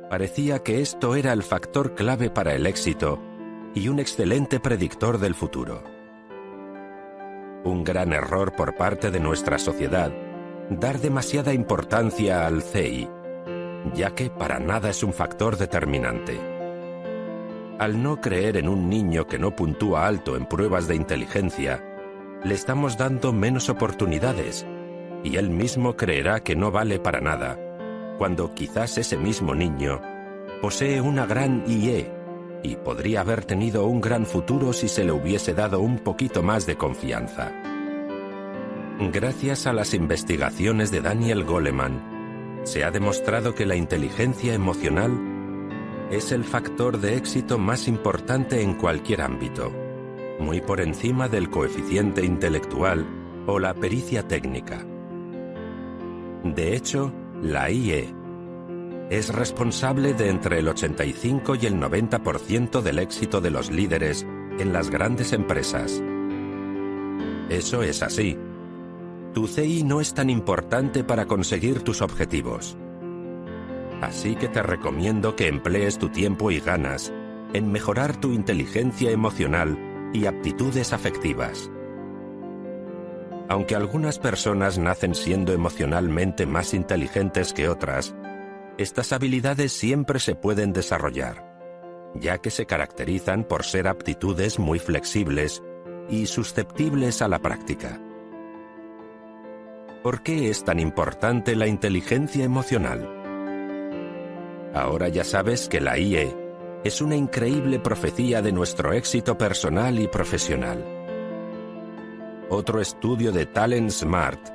Parecía que esto era el factor clave para el éxito y un excelente predictor del futuro. Un gran error por parte de nuestra sociedad, dar demasiada importancia al CI, ya que para nada es un factor determinante. Al no creer en un niño que no puntúa alto en pruebas de inteligencia, le estamos dando menos oportunidades, y él mismo creerá que no vale para nada, cuando quizás ese mismo niño posee una gran IE y podría haber tenido un gran futuro si se le hubiese dado un poquito más de confianza. Gracias a las investigaciones de Daniel Goleman, se ha demostrado que la inteligencia emocional es el factor de éxito más importante en cualquier ámbito, muy por encima del coeficiente intelectual o la pericia técnica. De hecho, la IE es responsable de entre el 85 y el 90% del éxito de los líderes en las grandes empresas. Eso es así. Tu CI no es tan importante para conseguir tus objetivos. Así que te recomiendo que emplees tu tiempo y ganas en mejorar tu inteligencia emocional y aptitudes afectivas. Aunque algunas personas nacen siendo emocionalmente más inteligentes que otras, estas habilidades siempre se pueden desarrollar, ya que se caracterizan por ser aptitudes muy flexibles y susceptibles a la práctica. ¿Por qué es tan importante la inteligencia emocional? Ahora ya sabes que la IE es una increíble profecía de nuestro éxito personal y profesional. Otro estudio de Talent Smart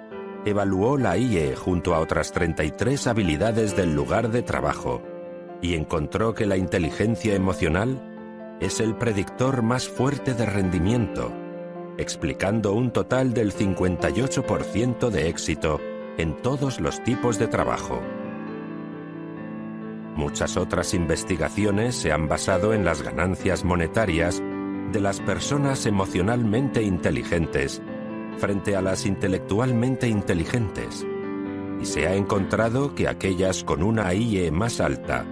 evaluó la IE junto a otras 33 habilidades del lugar de trabajo y encontró que la inteligencia emocional es el predictor más fuerte de rendimiento, explicando un total del 58% de éxito en todos los tipos de trabajo. Muchas otras investigaciones se han basado en las ganancias monetarias de las personas emocionalmente inteligentes frente a las intelectualmente inteligentes, y se ha encontrado que aquellas con una IE más alta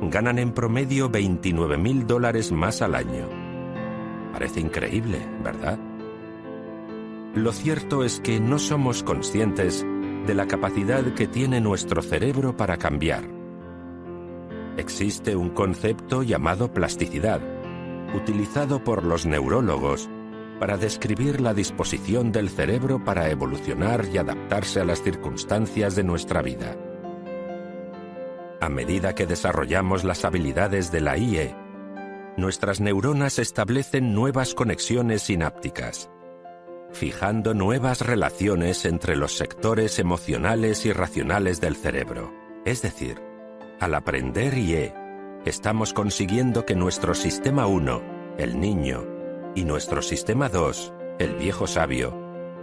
ganan en promedio $29.000 más al año. Parece increíble, ¿verdad? Lo cierto es que no somos conscientes de la capacidad que tiene nuestro cerebro para cambiar. Existe un concepto llamado plasticidad, utilizado por los neurólogos para describir la disposición del cerebro para evolucionar y adaptarse a las circunstancias de nuestra vida. A medida que desarrollamos las habilidades de la IE, nuestras neuronas establecen nuevas conexiones sinápticas, fijando nuevas relaciones entre los sectores emocionales y racionales del cerebro. Es decir, al aprender IE, estamos consiguiendo que nuestro sistema 1, el niño, y nuestro sistema 2, el viejo sabio,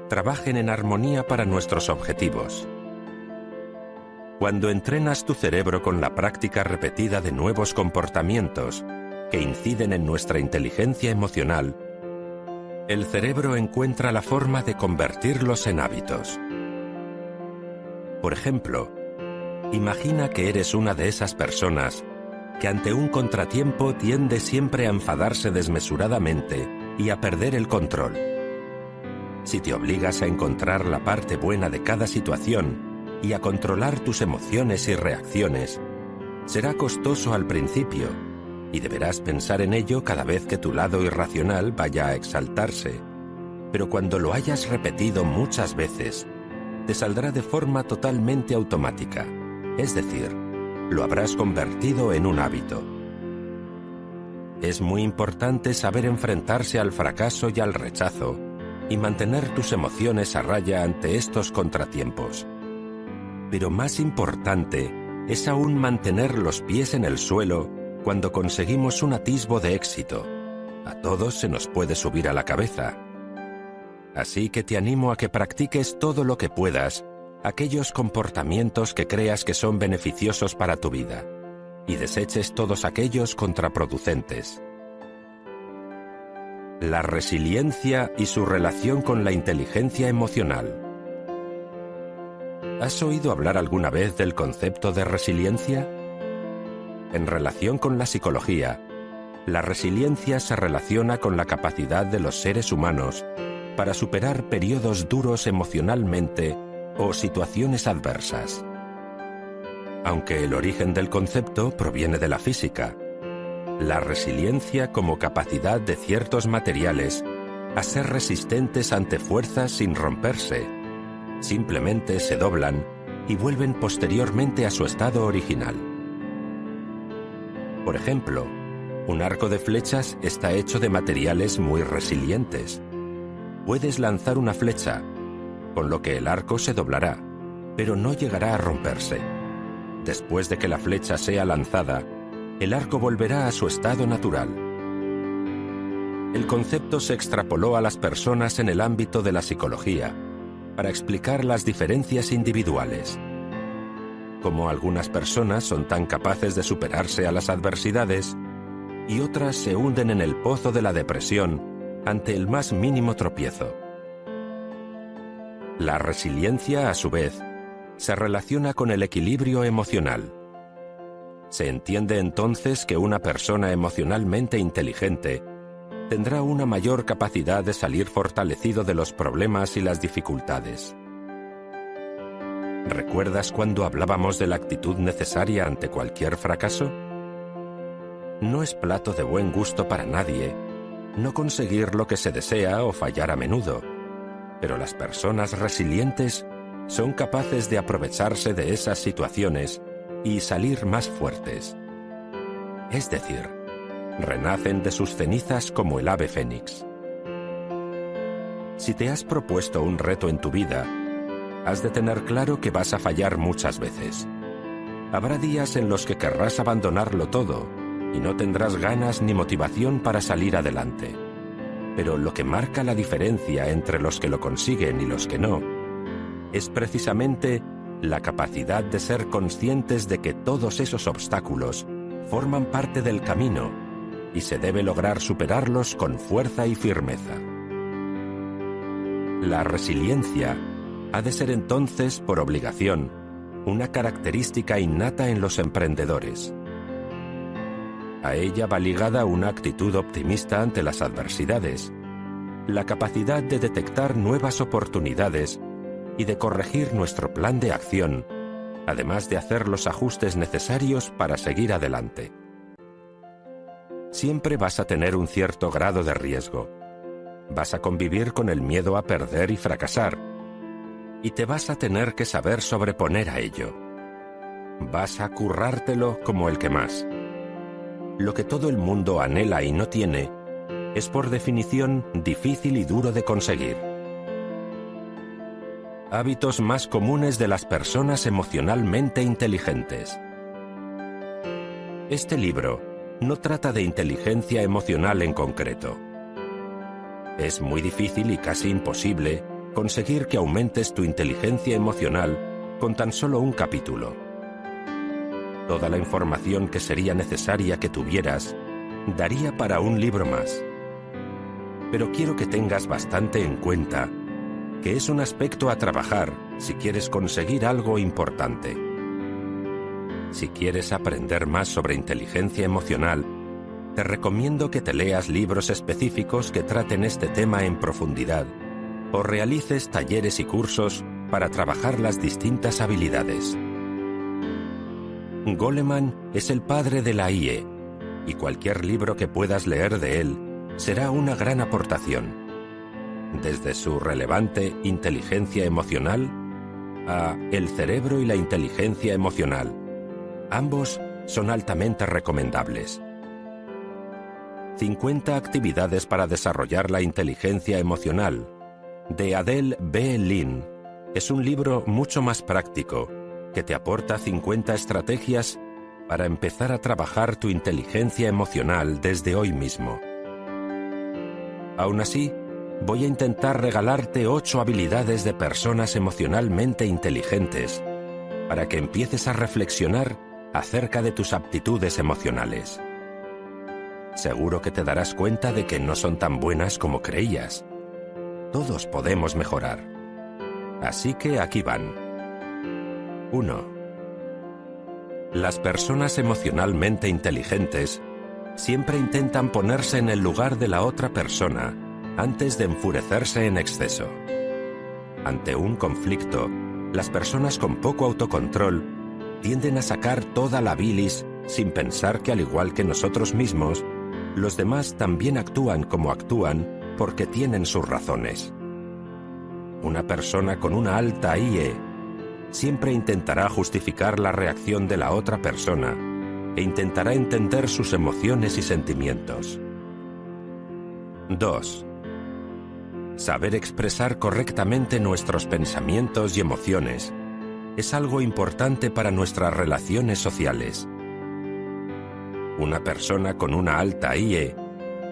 trabajen en armonía para nuestros objetivos. Cuando entrenas tu cerebro con la práctica repetida de nuevos comportamientos que inciden en nuestra inteligencia emocional, el cerebro encuentra la forma de convertirlos en hábitos. Por ejemplo, imagina que eres una de esas personas que ante un contratiempo tiende siempre a enfadarse desmesuradamente y a perder el control. Si te obligas a encontrar la parte buena de cada situación y a controlar tus emociones y reacciones, será costoso al principio y deberás pensar en ello cada vez que tu lado irracional vaya a exaltarse. Pero cuando lo hayas repetido muchas veces, te saldrá de forma totalmente automática, es decir, lo habrás convertido en un hábito. Es muy importante saber enfrentarse al fracaso y al rechazo y mantener tus emociones a raya ante estos contratiempos. Pero más importante es aún mantener los pies en el suelo cuando conseguimos un atisbo de éxito. A todos se nos puede subir a la cabeza. Así que te animo a que practiques todo lo que puedas aquellos comportamientos que creas que son beneficiosos para tu vida y deseches todos aquellos contraproducentes. La resiliencia y su relación con la inteligencia emocional. ¿Has oído hablar alguna vez del concepto de resiliencia? En relación con la psicología, la resiliencia se relaciona con la capacidad de los seres humanos para superar periodos duros emocionalmente o situaciones adversas. Aunque el origen del concepto proviene de la física, la resiliencia como capacidad de ciertos materiales a ser resistentes ante fuerzas sin romperse, simplemente se doblan y vuelven posteriormente a su estado original. Por ejemplo, un arco de flechas está hecho de materiales muy resilientes. Puedes lanzar una flecha, con lo que el arco se doblará, pero no llegará a romperse. Después de que la flecha sea lanzada, el arco volverá a su estado natural. El concepto se extrapoló a las personas en el ámbito de la psicología para explicar las diferencias individuales. Como algunas personas son tan capaces de superarse a las adversidades y otras se hunden en el pozo de la depresión ante el más mínimo tropiezo. La resiliencia, a su vez, se relaciona con el equilibrio emocional. Se entiende entonces que una persona emocionalmente inteligente tendrá una mayor capacidad de salir fortalecido de los problemas y las dificultades. ¿Recuerdas cuando hablábamos de la actitud necesaria ante cualquier fracaso? No es plato de buen gusto para nadie no conseguir lo que se desea o fallar a menudo, pero las personas resilientes son capaces de aprovecharse de esas situaciones y salir más fuertes. Es decir, renacen de sus cenizas como el ave fénix. Si te has propuesto un reto en tu vida, has de tener claro que vas a fallar muchas veces. Habrá días en los que querrás abandonarlo todo y no tendrás ganas ni motivación para salir adelante. Pero lo que marca la diferencia entre los que lo consiguen y los que no, es precisamente la capacidad de ser conscientes de que todos esos obstáculos forman parte del camino y se debe lograr superarlos con fuerza y firmeza. La resiliencia ha de ser entonces, por obligación, una característica innata en los emprendedores. A ella va ligada una actitud optimista ante las adversidades, la capacidad de detectar nuevas oportunidades y de corregir nuestro plan de acción, además de hacer los ajustes necesarios para seguir adelante. Siempre vas a tener un cierto grado de riesgo. Vas a convivir con el miedo a perder y fracasar, y te vas a tener que saber sobreponer a ello. Vas a currártelo como el que más. Lo que todo el mundo anhela y no tiene es por definición difícil y duro de conseguir. Hábitos más comunes de las personas emocionalmente inteligentes. Este libro no trata de inteligencia emocional en concreto. Es muy difícil y casi imposible conseguir que aumentes tu inteligencia emocional con tan solo un capítulo. Toda la información que sería necesaria que tuvieras daría para un libro más. Pero quiero que tengas bastante en cuenta que es un aspecto a trabajar si quieres conseguir algo importante. Si quieres aprender más sobre inteligencia emocional, te recomiendo que te leas libros específicos que traten este tema en profundidad o realices talleres y cursos para trabajar las distintas habilidades. Goleman es el padre de la IE, y cualquier libro que puedas leer de él será una gran aportación. Desde su relevante Inteligencia Emocional a El cerebro y la inteligencia emocional. Ambos son altamente recomendables. 50 actividades para desarrollar la inteligencia emocional, de Adele B. Lin, es un libro mucho más práctico, que te aporta 50 estrategias para empezar a trabajar tu inteligencia emocional desde hoy mismo. Aún así, voy a intentar regalarte 8 habilidades de personas emocionalmente inteligentes para que empieces a reflexionar acerca de tus aptitudes emocionales. Seguro que te darás cuenta de que no son tan buenas como creías. Todos podemos mejorar. Así que aquí van. 1. Las personas emocionalmente inteligentes siempre intentan ponerse en el lugar de la otra persona antes de enfurecerse en exceso. Ante un conflicto, las personas con poco autocontrol tienden a sacar toda la bilis sin pensar que, al igual que nosotros mismos, los demás también actúan como actúan porque tienen sus razones. Una persona con una alta IE siempre intentará justificar la reacción de la otra persona e intentará entender sus emociones y sentimientos. 2. Saber expresar correctamente nuestros pensamientos y emociones es algo importante para nuestras relaciones sociales. Una persona con una alta IE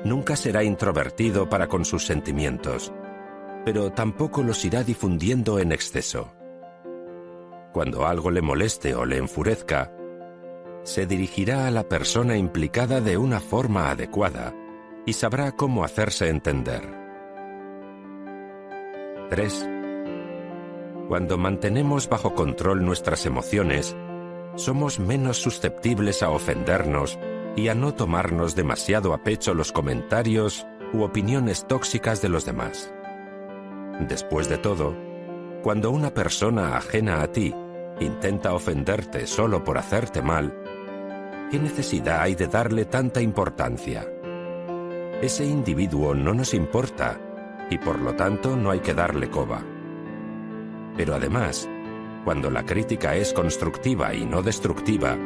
nunca será introvertido para con sus sentimientos, pero tampoco los irá difundiendo en exceso. Cuando algo le moleste o le enfurezca, se dirigirá a la persona implicada de una forma adecuada y sabrá cómo hacerse entender. 3. Cuando mantenemos bajo control nuestras emociones, somos menos susceptibles a ofendernos y a no tomarnos demasiado a pecho los comentarios u opiniones tóxicas de los demás. Después de todo, cuando una persona ajena a ti intenta ofenderte solo por hacerte mal, ¿qué necesidad hay de darle tanta importancia? Ese individuo no nos importa y por lo tanto no hay que darle coba. Pero además, cuando la crítica es constructiva y no destructiva,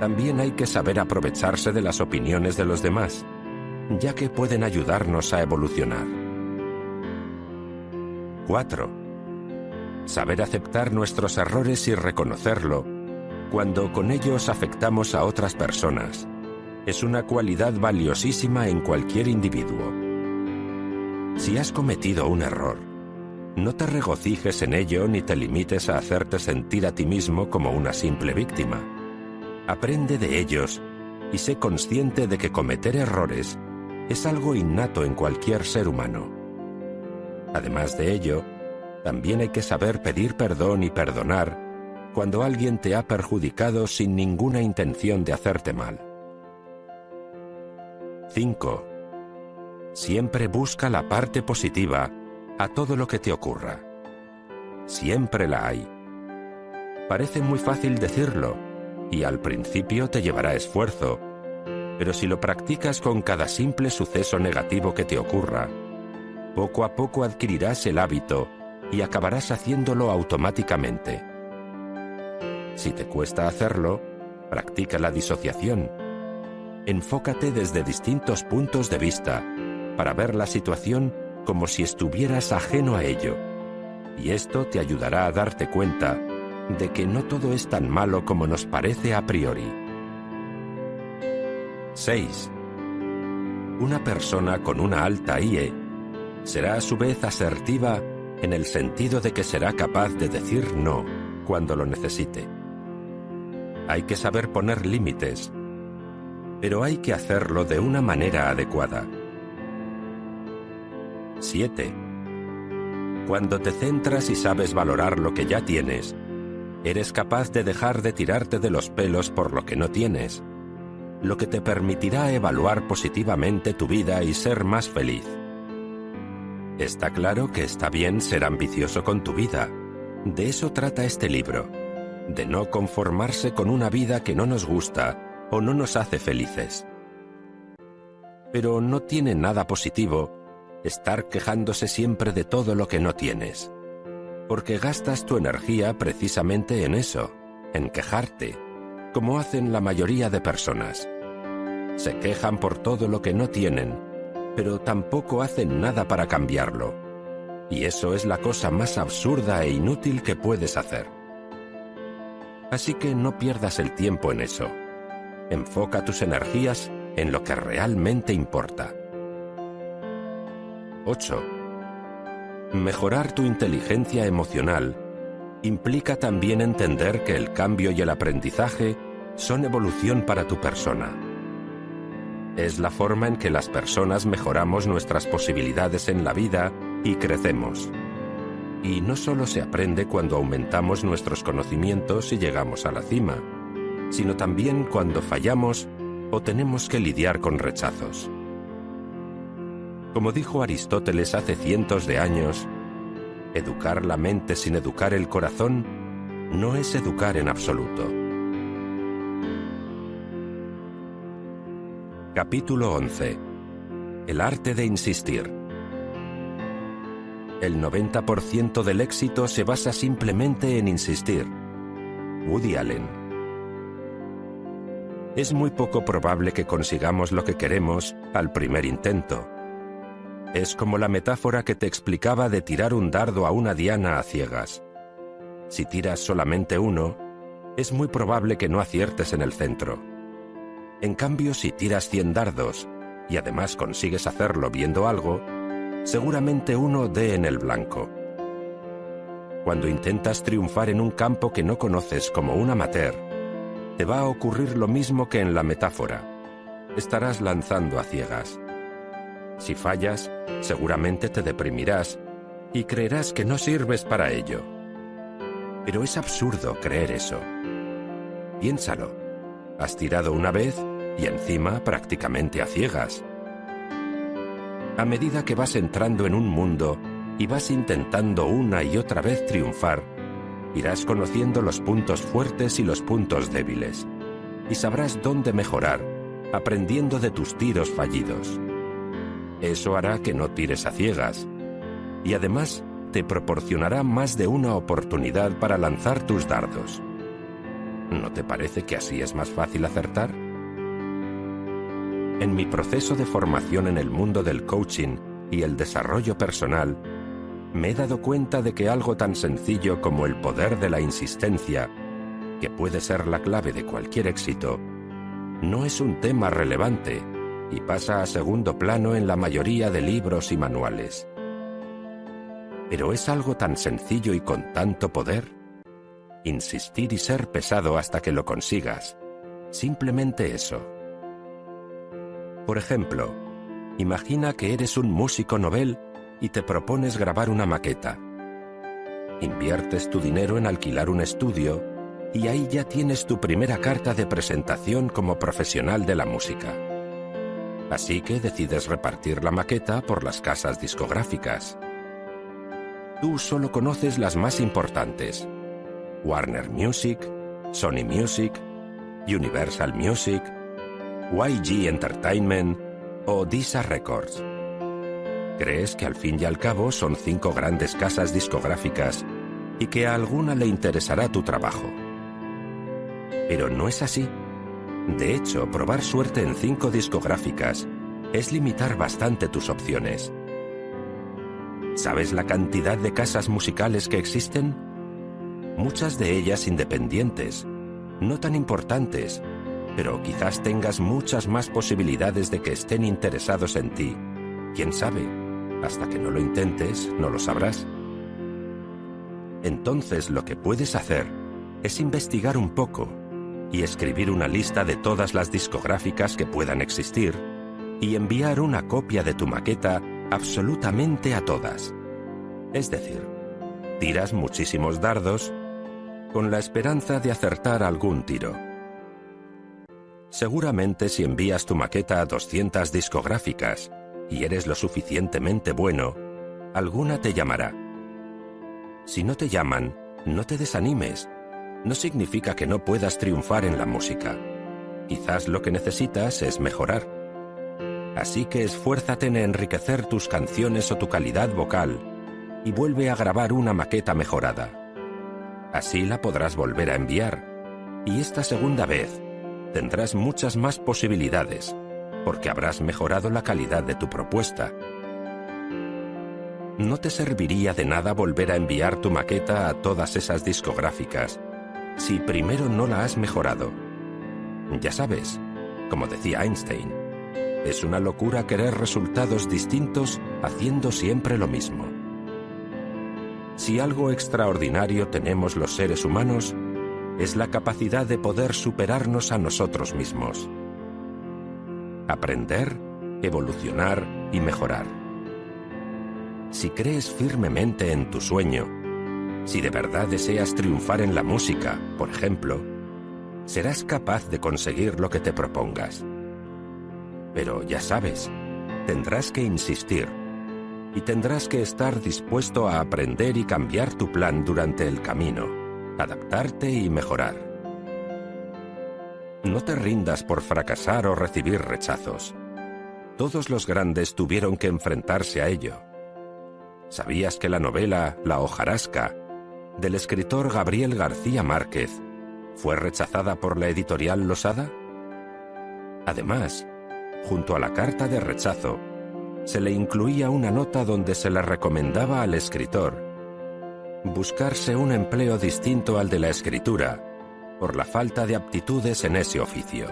también hay que saber aprovecharse de las opiniones de los demás, ya que pueden ayudarnos a evolucionar. 4. Saber aceptar nuestros errores y reconocerlo cuando con ellos afectamos a otras personas es una cualidad valiosísima en cualquier individuo. Si has cometido un error, no te regocijes en ello ni te limites a hacerte sentir a ti mismo como una simple víctima. Aprende de ellos y sé consciente de que cometer errores es algo innato en cualquier ser humano. Además de ello, también hay que saber pedir perdón y perdonar cuando alguien te ha perjudicado sin ninguna intención de hacerte mal. 5. Siempre busca la parte positiva a todo lo que te ocurra. Siempre la hay. Parece muy fácil decirlo, y al principio te llevará esfuerzo, pero si lo practicas con cada simple suceso negativo que te ocurra, poco a poco adquirirás el hábito y acabarás haciéndolo automáticamente. Si te cuesta hacerlo, practica la disociación. Enfócate desde distintos puntos de vista para ver la situación como si estuvieras ajeno a ello, y esto te ayudará a darte cuenta de que no todo es tan malo como nos parece a priori. 6. Una persona con una alta IE será a su vez asertiva en el sentido de que será capaz de decir no cuando lo necesite. Hay que saber poner límites, pero hay que hacerlo de una manera adecuada. 7. Cuando te centras y sabes valorar lo que ya tienes, eres capaz de dejar de tirarte de los pelos por lo que no tienes, lo que te permitirá evaluar positivamente tu vida y ser más feliz. Está claro que está bien ser ambicioso con tu vida. De eso trata este libro, de no conformarse con una vida que no nos gusta o no nos hace felices. Pero no tiene nada positivo estar quejándose siempre de todo lo que no tienes, porque gastas tu energía precisamente en eso, en quejarte, como hacen la mayoría de personas. Se quejan por todo lo que no tienen, pero tampoco hacen nada para cambiarlo. Y eso es la cosa más absurda e inútil que puedes hacer. Así que no pierdas el tiempo en eso. Enfoca tus energías en lo que realmente importa. 8. Mejorar tu inteligencia emocional implica también entender que el cambio y el aprendizaje son evolución para tu persona. Es la forma en que las personas mejoramos nuestras posibilidades en la vida y crecemos. Y no solo se aprende cuando aumentamos nuestros conocimientos y llegamos a la cima, sino también cuando fallamos o tenemos que lidiar con rechazos. Como dijo Aristóteles hace cientos de años, educar la mente sin educar el corazón no es educar en absoluto. Capítulo 11. El arte de insistir. El 90% del éxito se basa simplemente en insistir. Woody Allen. Es muy poco probable que consigamos lo que queremos al primer intento. Es como la metáfora que te explicaba de tirar un dardo a una diana a ciegas. Si tiras solamente uno, es muy probable que no aciertes en el centro. En cambio, si tiras 100 dardos y además consigues hacerlo viendo algo, seguramente uno dé en el blanco. Cuando intentas triunfar en un campo que no conoces como un amateur, te va a ocurrir lo mismo que en la metáfora. Estarás lanzando a ciegas. Si fallas, seguramente te deprimirás y creerás que no sirves para ello. Pero es absurdo creer eso. Piénsalo. Has tirado una vez y encima prácticamente a ciegas. A medida que vas entrando en un mundo y vas intentando una y otra vez triunfar, irás conociendo los puntos fuertes y los puntos débiles, y sabrás dónde mejorar, aprendiendo de tus tiros fallidos. Eso hará que no tires a ciegas, y además te proporcionará más de una oportunidad para lanzar tus dardos. ¿No te parece que así es más fácil acertar? En mi proceso de formación en el mundo del coaching y el desarrollo personal, me he dado cuenta de que algo tan sencillo como el poder de la insistencia, que puede ser la clave de cualquier éxito, no es un tema relevante y pasa a segundo plano en la mayoría de libros y manuales. Pero es algo tan sencillo y con tanto poder. Insistir y ser pesado hasta que lo consigas. Simplemente eso. Por ejemplo, imagina que eres un músico novel y te propones grabar una maqueta. Inviertes tu dinero en alquilar un estudio y ahí ya tienes tu primera carta de presentación como profesional de la música. Así que decides repartir la maqueta por las casas discográficas. Tú solo conoces las más importantes: Warner Music, Sony Music, Universal Music, YG Entertainment o Disa Records. Crees que al fin y al cabo son 5 grandes casas discográficas y que a alguna le interesará tu trabajo. Pero no es así. De hecho, probar suerte en 5 discográficas es limitar bastante tus opciones. ¿Sabes la cantidad de casas musicales que existen? Muchas de ellas independientes, no tan importantes, pero quizás tengas muchas más posibilidades de que estén interesados en ti. ¿Quién sabe? Hasta que no lo intentes, no lo sabrás. Entonces lo que puedes hacer es investigar un poco y escribir una lista de todas las discográficas que puedan existir y enviar una copia de tu maqueta absolutamente a todas. Es decir, tiras muchísimos dardos con la esperanza de acertar algún tiro. Seguramente si envías tu maqueta a 200 discográficas y eres lo suficientemente bueno, alguna te llamará. Si no te llaman, no te desanimes. No significa que no puedas triunfar en la música. Quizás lo que necesitas es mejorar. Así que esfuérzate en enriquecer tus canciones o tu calidad vocal y vuelve a grabar una maqueta mejorada. Así la podrás volver a enviar, y esta segunda vez tendrás muchas más posibilidades, porque habrás mejorado la calidad de tu propuesta. No te serviría de nada volver a enviar tu maqueta a todas esas discográficas si primero no la has mejorado. Ya sabes, como decía Einstein, es una locura querer resultados distintos haciendo siempre lo mismo. Si algo extraordinario tenemos los seres humanos, es la capacidad de poder superarnos a nosotros mismos. Aprender, evolucionar y mejorar. Si crees firmemente en tu sueño, si de verdad deseas triunfar en la música, por ejemplo, serás capaz de conseguir lo que te propongas. Pero ya sabes, tendrás que insistir y tendrás que estar dispuesto a aprender y cambiar tu plan durante el camino, adaptarte y mejorar. No te rindas por fracasar o recibir rechazos. Todos los grandes tuvieron que enfrentarse a ello. ¿Sabías que la novela La hojarasca, del escritor Gabriel García Márquez, fue rechazada por la editorial Losada? Además, junto a la carta de rechazo, se le incluía una nota donde se le recomendaba al escritor buscarse un empleo distinto al de la escritura por la falta de aptitudes en ese oficio.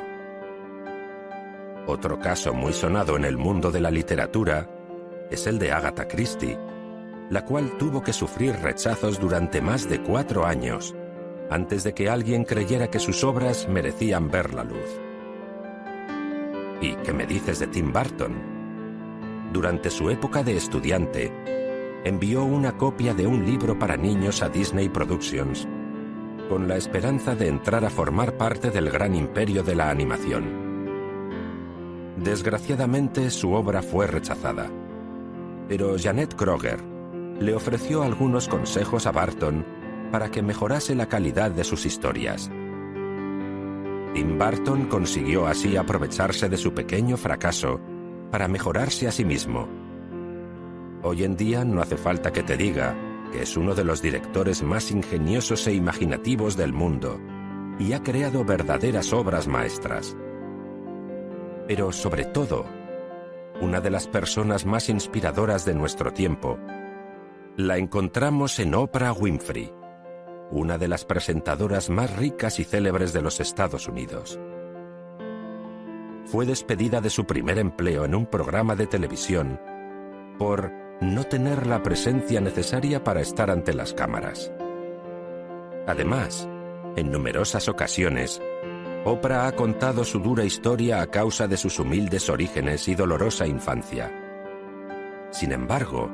Otro caso muy sonado en el mundo de la literatura es el de Agatha Christie, la cual tuvo que sufrir rechazos durante más de 4 años antes de que alguien creyera que sus obras merecían ver la luz. ¿Y qué me dices de Tim Burton? Durante su época de estudiante, envió una copia de un libro para niños a Disney Productions, con la esperanza de entrar a formar parte del gran imperio de la animación. Desgraciadamente, su obra fue rechazada, pero Jeanette Kroger le ofreció algunos consejos a Burton para que mejorase la calidad de sus historias. Tim Burton consiguió así aprovecharse de su pequeño fracaso para mejorarse a sí mismo. Hoy en día no hace falta que te diga que es uno de los directores más ingeniosos e imaginativos del mundo y ha creado verdaderas obras maestras. Pero sobre todo, una de las personas más inspiradoras de nuestro tiempo la encontramos en Oprah Winfrey, una de las presentadoras más ricas y célebres de los Estados Unidos. Fue despedida de su primer empleo en un programa de televisión por no tener la presencia necesaria para estar ante las cámaras. Además, en numerosas ocasiones, Oprah ha contado su dura historia a causa de sus humildes orígenes y dolorosa infancia. Sin embargo,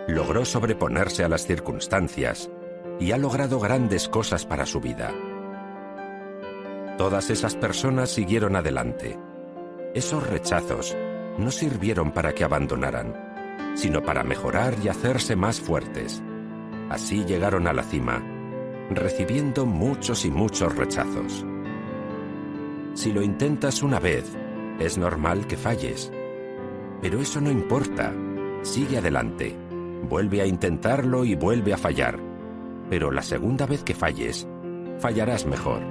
logró sobreponerse a las circunstancias y ha logrado grandes cosas para su vida. Todas esas personas siguieron adelante. Esos rechazos no sirvieron para que abandonaran, sino para mejorar y hacerse más fuertes. Así llegaron a la cima, recibiendo muchos y muchos rechazos. Si lo intentas una vez, es normal que falles. Pero eso no importa. Sigue adelante. Vuelve a intentarlo y vuelve a fallar. Pero la segunda vez que falles, fallarás mejor.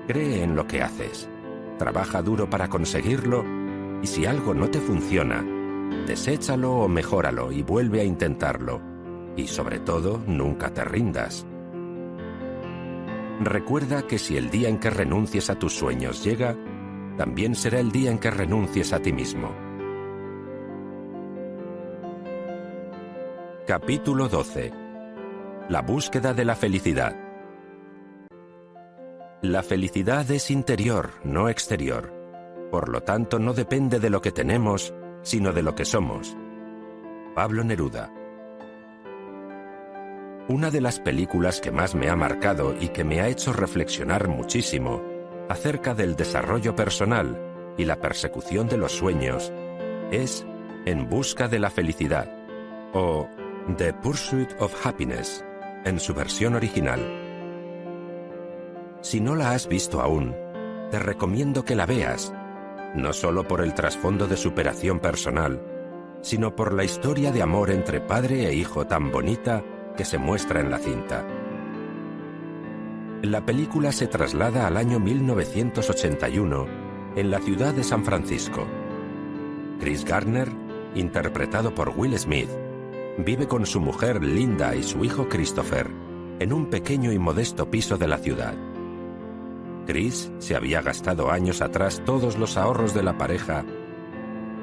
Cree en lo que haces. Trabaja duro para conseguirlo y si algo no te funciona, deséchalo o mejóralo y vuelve a intentarlo. Y sobre todo, nunca te rindas. Recuerda que si el día en que renuncies a tus sueños llega, también será el día en que renuncies a ti mismo. Capítulo 12. La búsqueda de la felicidad. La felicidad es interior, no exterior. Por lo tanto, no depende de lo que tenemos, sino de lo que somos. Pablo Neruda. Una de las películas que más me ha marcado y que me ha hecho reflexionar muchísimo acerca del desarrollo personal y la persecución de los sueños es En busca de la felicidad, o The Pursuit of Happiness, en su versión original. Si no la has visto aún, te recomiendo que la veas, no solo por el trasfondo de superación personal, sino por la historia de amor entre padre e hijo tan bonita que se muestra en la cinta. La película se traslada al año 1981 en la ciudad de San Francisco. Chris Gardner, interpretado por Will Smith, vive con su mujer Linda y su hijo Christopher en un pequeño y modesto piso de la ciudad. Chris se había gastado años atrás todos los ahorros de la pareja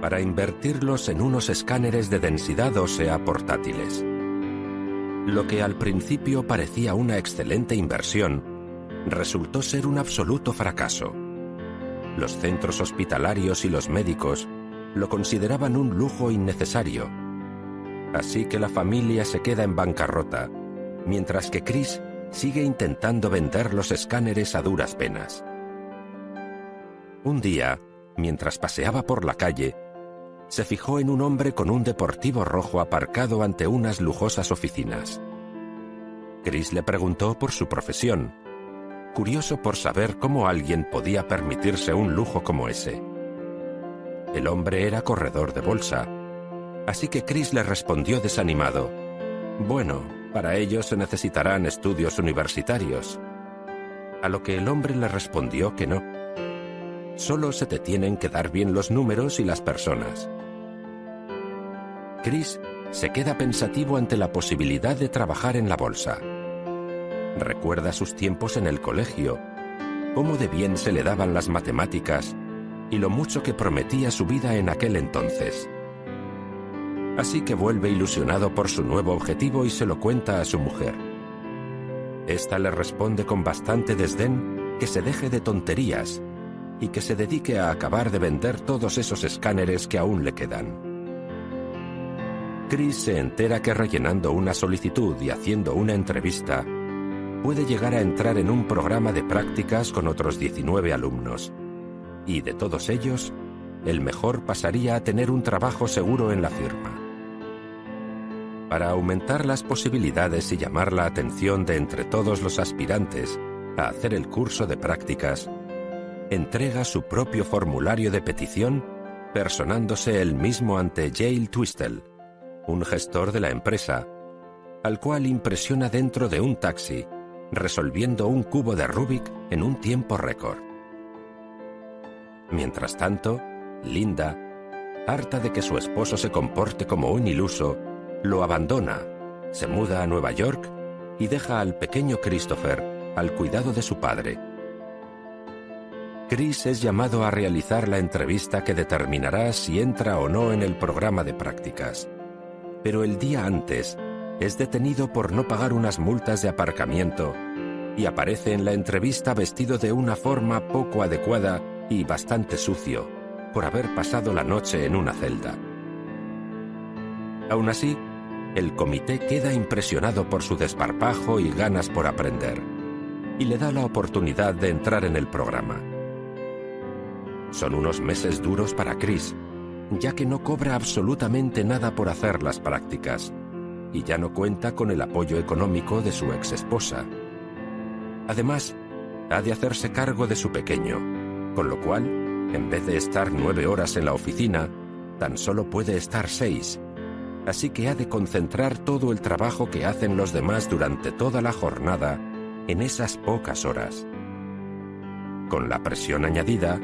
para invertirlos en unos escáneres de densidad ósea portátiles. Lo que al principio parecía una excelente inversión, resultó ser un absoluto fracaso. Los centros hospitalarios y los médicos lo consideraban un lujo innecesario. Así que la familia se queda en bancarrota, mientras que Chris sigue intentando vender los escáneres a duras penas. Un día, mientras paseaba por la calle, se fijó en un hombre con un deportivo rojo aparcado ante unas lujosas oficinas. Chris le preguntó por su profesión, curioso por saber cómo alguien podía permitirse un lujo como ese. El hombre era corredor de bolsa, así que Chris le respondió desanimado: «Bueno, para ello se necesitarán estudios universitarios». A lo que el hombre le respondió que no. Solo se te tienen que dar bien los números y las personas. Chris se queda pensativo ante la posibilidad de trabajar en la bolsa. Recuerda sus tiempos en el colegio, cómo de bien se le daban las matemáticas y lo mucho que prometía su vida en aquel entonces. Así que vuelve ilusionado por su nuevo objetivo y se lo cuenta a su mujer. Esta le responde con bastante desdén que se deje de tonterías y que se dedique a acabar de vender todos esos escáneres que aún le quedan. Chris se entera que rellenando una solicitud y haciendo una entrevista, puede llegar a entrar en un programa de prácticas con otros 19 alumnos. Y de todos ellos, el mejor pasaría a tener un trabajo seguro en la firma. Para aumentar las posibilidades y llamar la atención de entre todos los aspirantes a hacer el curso de prácticas, entrega su propio formulario de petición, personándose él mismo ante Yale Twistle, un gestor de la empresa, al cual impresiona dentro de un taxi, resolviendo un cubo de Rubik en un tiempo récord. Mientras tanto, Linda, harta de que su esposo se comporte como un iluso, lo abandona, se muda a Nueva York y deja al pequeño Christopher al cuidado de su padre. Chris es llamado a realizar la entrevista que determinará si entra o no en el programa de prácticas. Pero el día antes es detenido por no pagar unas multas de aparcamiento y aparece en la entrevista vestido de una forma poco adecuada y bastante sucio, por haber pasado la noche en una celda. Aún así, el comité queda impresionado por su desparpajo y ganas por aprender, y le da la oportunidad de entrar en el programa. Son unos meses duros para Chris, ya que no cobra absolutamente nada por hacer las prácticas, y ya no cuenta con el apoyo económico de su exesposa. Además, ha de hacerse cargo de su pequeño, con lo cual, en vez de estar 9 horas en la oficina, tan solo puede estar 6, así que ha de concentrar todo el trabajo que hacen los demás durante toda la jornada en esas pocas horas. Con la presión añadida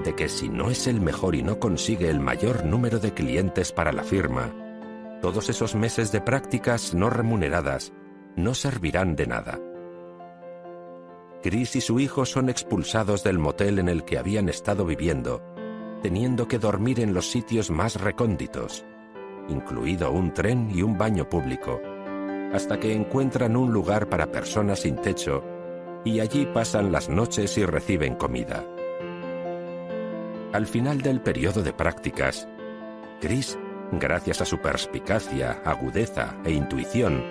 de que si no es el mejor y no consigue el mayor número de clientes para la firma, todos esos meses de prácticas no remuneradas no servirán de nada. Chris y su hijo son expulsados del motel en el que habían estado viviendo, teniendo que dormir en los sitios más recónditos, incluido un tren y un baño público, hasta que encuentran un lugar para personas sin techo y allí pasan las noches y reciben comida. Al final del periodo de prácticas, Chris, gracias a su perspicacia, agudeza e intuición,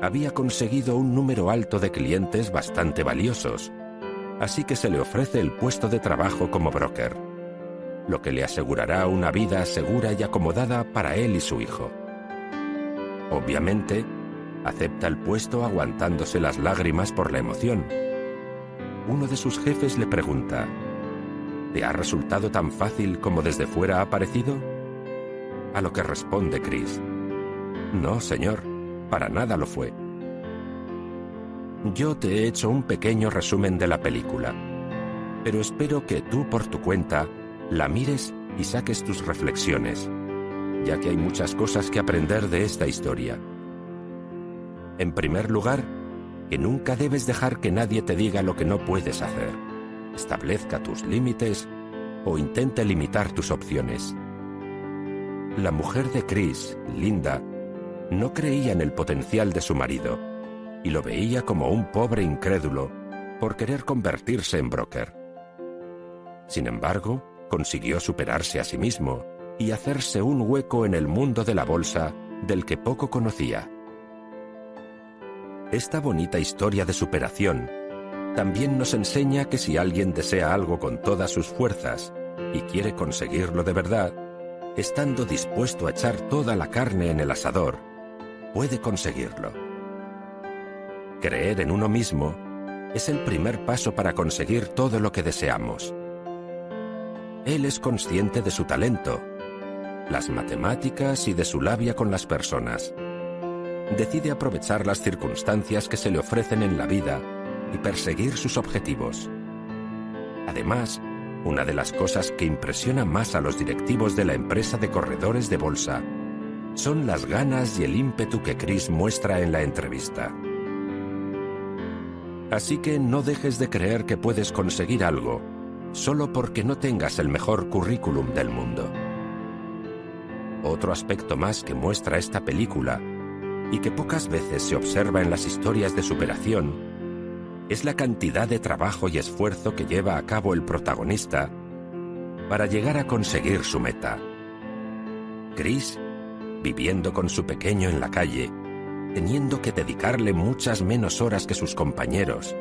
había conseguido un número alto de clientes bastante valiosos, así que se le ofrece el puesto de trabajo como broker, lo que le asegurará una vida segura y acomodada para él y su hijo. Obviamente, acepta el puesto aguantándose las lágrimas por la emoción. Uno de sus jefes le pregunta: ¿te ha resultado tan fácil como desde fuera ha parecido? A lo que responde Chris: no, señor, para nada lo fue. Yo te he hecho un pequeño resumen de la película, pero espero que tú por tu cuenta la mires y saques tus reflexiones, ya que hay muchas cosas que aprender de esta historia. En primer lugar, que nunca debes dejar que nadie te diga lo que no puedes hacer. Establezca tus límites o intente limitar tus opciones. La mujer de Chris, Linda, no creía en el potencial de su marido y lo veía como un pobre incrédulo por querer convertirse en broker. Sin embargo, consiguió superarse a sí mismo y hacerse un hueco en el mundo de la bolsa del que poco conocía. Esta bonita historia de superación también nos enseña que si alguien desea algo con todas sus fuerzas y quiere conseguirlo de verdad, estando dispuesto a echar toda la carne en el asador, puede conseguirlo. Creer en uno mismo es el primer paso para conseguir todo lo que deseamos. Él es consciente de su talento, las matemáticas y de su labia con las personas. Decide aprovechar las circunstancias que se le ofrecen en la vida y perseguir sus objetivos. Además, una de las cosas que impresiona más a los directivos de la empresa de corredores de bolsa son las ganas y el ímpetu que Chris muestra en la entrevista. Así que no dejes de creer que puedes conseguir algo solo porque no tengas el mejor currículum del mundo. Otro aspecto más que muestra esta película y que pocas veces se observa en las historias de superación es la cantidad de trabajo y esfuerzo que lleva a cabo el protagonista para llegar a conseguir su meta. Chris, viviendo con su pequeño en la calle, teniendo que dedicarle muchas menos horas que sus compañeros,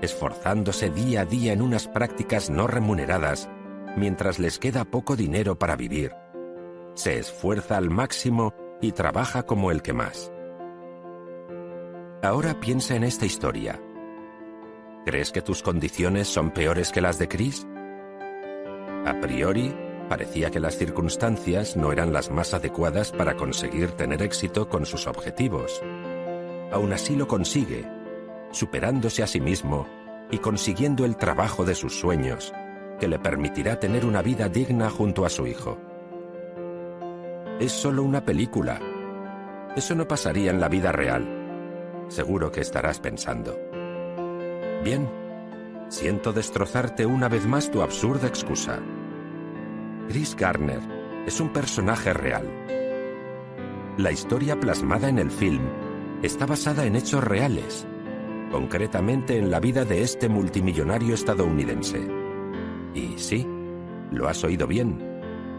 esforzándose día a día en unas prácticas no remuneradas mientras les queda poco dinero para vivir, se esfuerza al máximo y trabaja como el que más. Ahora piensa en esta historia. ¿Crees que tus condiciones son peores que las de Chris? A priori, parecía que las circunstancias no eran las más adecuadas para conseguir tener éxito con sus objetivos. Aún así lo consigue, superándose a sí mismo y consiguiendo el trabajo de sus sueños, que le permitirá tener una vida digna junto a su hijo. Es solo una película. Eso no pasaría en la vida real. Seguro que estarás pensando. Bien, siento destrozarte una vez más tu absurda excusa. Chris Gardner es un personaje real. La historia plasmada en el film está basada en hechos reales, concretamente en la vida de este multimillonario estadounidense. Y sí, lo has oído bien,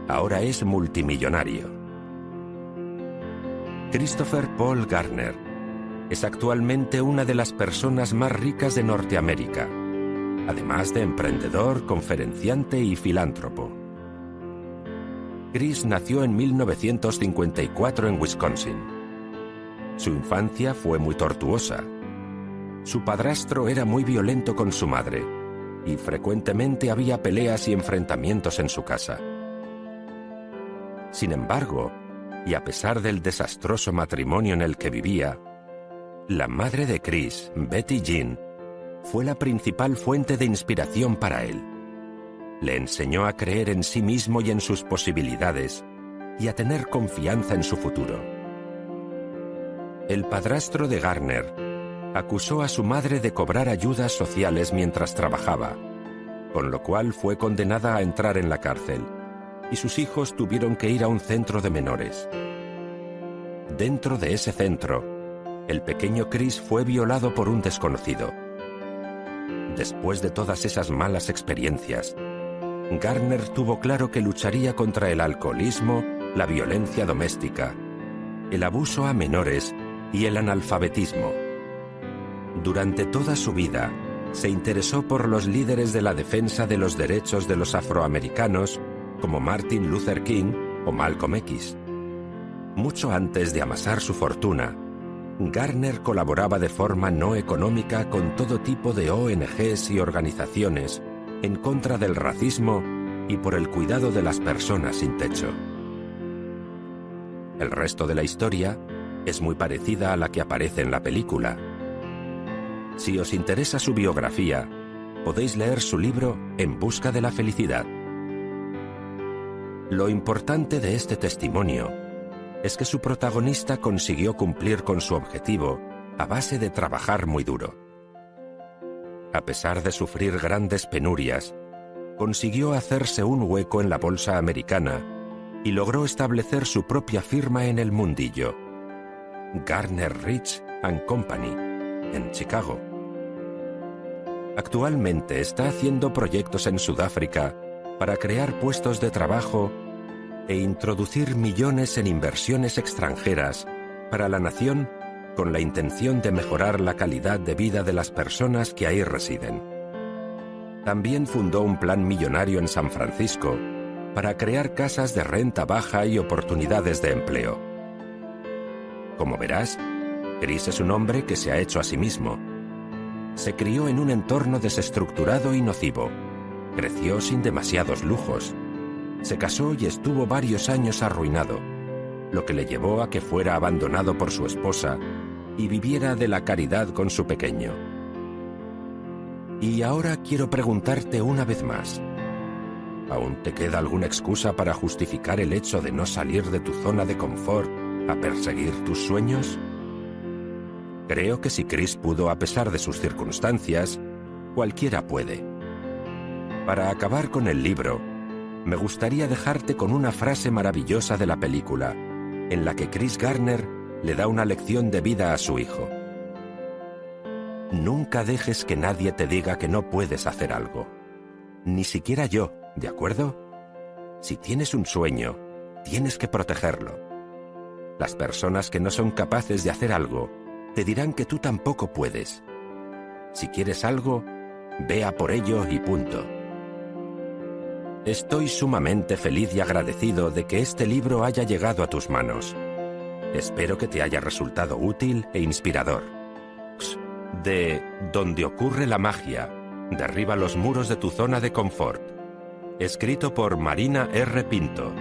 ahora es multimillonario. Christopher Paul Gardner es actualmente una de las personas más ricas de Norteamérica, además de emprendedor, conferenciante y filántropo. Chris nació en 1954 en Wisconsin. Su infancia fue muy tortuosa. Su padrastro era muy violento con su madre y frecuentemente había peleas y enfrentamientos en su casa. Sin embargo, y a pesar del desastroso matrimonio en el que vivía, la madre de Chris, Betty Jean, fue la principal fuente de inspiración para él. Le enseñó a creer en sí mismo y en sus posibilidades, y a tener confianza en su futuro. El padrastro de Gardner acusó a su madre de cobrar ayudas sociales mientras trabajaba, con lo cual fue condenada a entrar en la cárcel, y sus hijos tuvieron que ir a un centro de menores. Dentro de ese centro, el pequeño Chris fue violado por un desconocido. Después de todas esas malas experiencias, Gardner tuvo claro que lucharía contra el alcoholismo, la violencia doméstica, el abuso a menores y el analfabetismo. Durante toda su vida, se interesó por los líderes de la defensa de los derechos de los afroamericanos, como Martin Luther King o Malcolm X. Mucho antes de amasar su fortuna, Gardner colaboraba de forma no económica con todo tipo de ONGs y organizaciones en contra del racismo y por el cuidado de las personas sin techo. El resto de la historia es muy parecida a la que aparece en la película. Si os interesa su biografía, podéis leer su libro En busca de la felicidad. Lo importante de este testimonio es que su protagonista consiguió cumplir con su objetivo a base de trabajar muy duro. A pesar de sufrir grandes penurias, consiguió hacerse un hueco en la bolsa americana y logró establecer su propia firma en el mundillo, Garner Rich & Company, en Chicago. Actualmente está haciendo proyectos en Sudáfrica para crear puestos de trabajo e introducir millones en inversiones extranjeras para la nación con la intención de mejorar la calidad de vida de las personas que ahí residen. También fundó un plan millonario en San Francisco para crear casas de renta baja y oportunidades de empleo. Como verás, Chris es un hombre que se ha hecho a sí mismo. Se crió en un entorno desestructurado y nocivo. Creció sin demasiados lujos. Se casó y estuvo varios años arruinado, lo que le llevó a que fuera abandonado por su esposa y viviera de la caridad con su pequeño. Y ahora quiero preguntarte una vez más, ¿aún te queda alguna excusa para justificar el hecho de no salir de tu zona de confort a perseguir tus sueños? Creo que si Chris pudo a pesar de sus circunstancias, cualquiera puede. Para acabar con el libro, me gustaría dejarte con una frase maravillosa de la película, en la que Chris Garner le da una lección de vida a su hijo. Nunca dejes que nadie te diga que no puedes hacer algo. Ni siquiera yo, ¿de acuerdo? Si tienes un sueño, tienes que protegerlo. Las personas que no son capaces de hacer algo te dirán que tú tampoco puedes. Si quieres algo, ve a por ello y punto. Estoy sumamente feliz y agradecido de que este libro haya llegado a tus manos. Espero que te haya resultado útil e inspirador. De Donde ocurre la magia, derriba los muros de tu zona de confort. Escrito por Marina R. Pinto.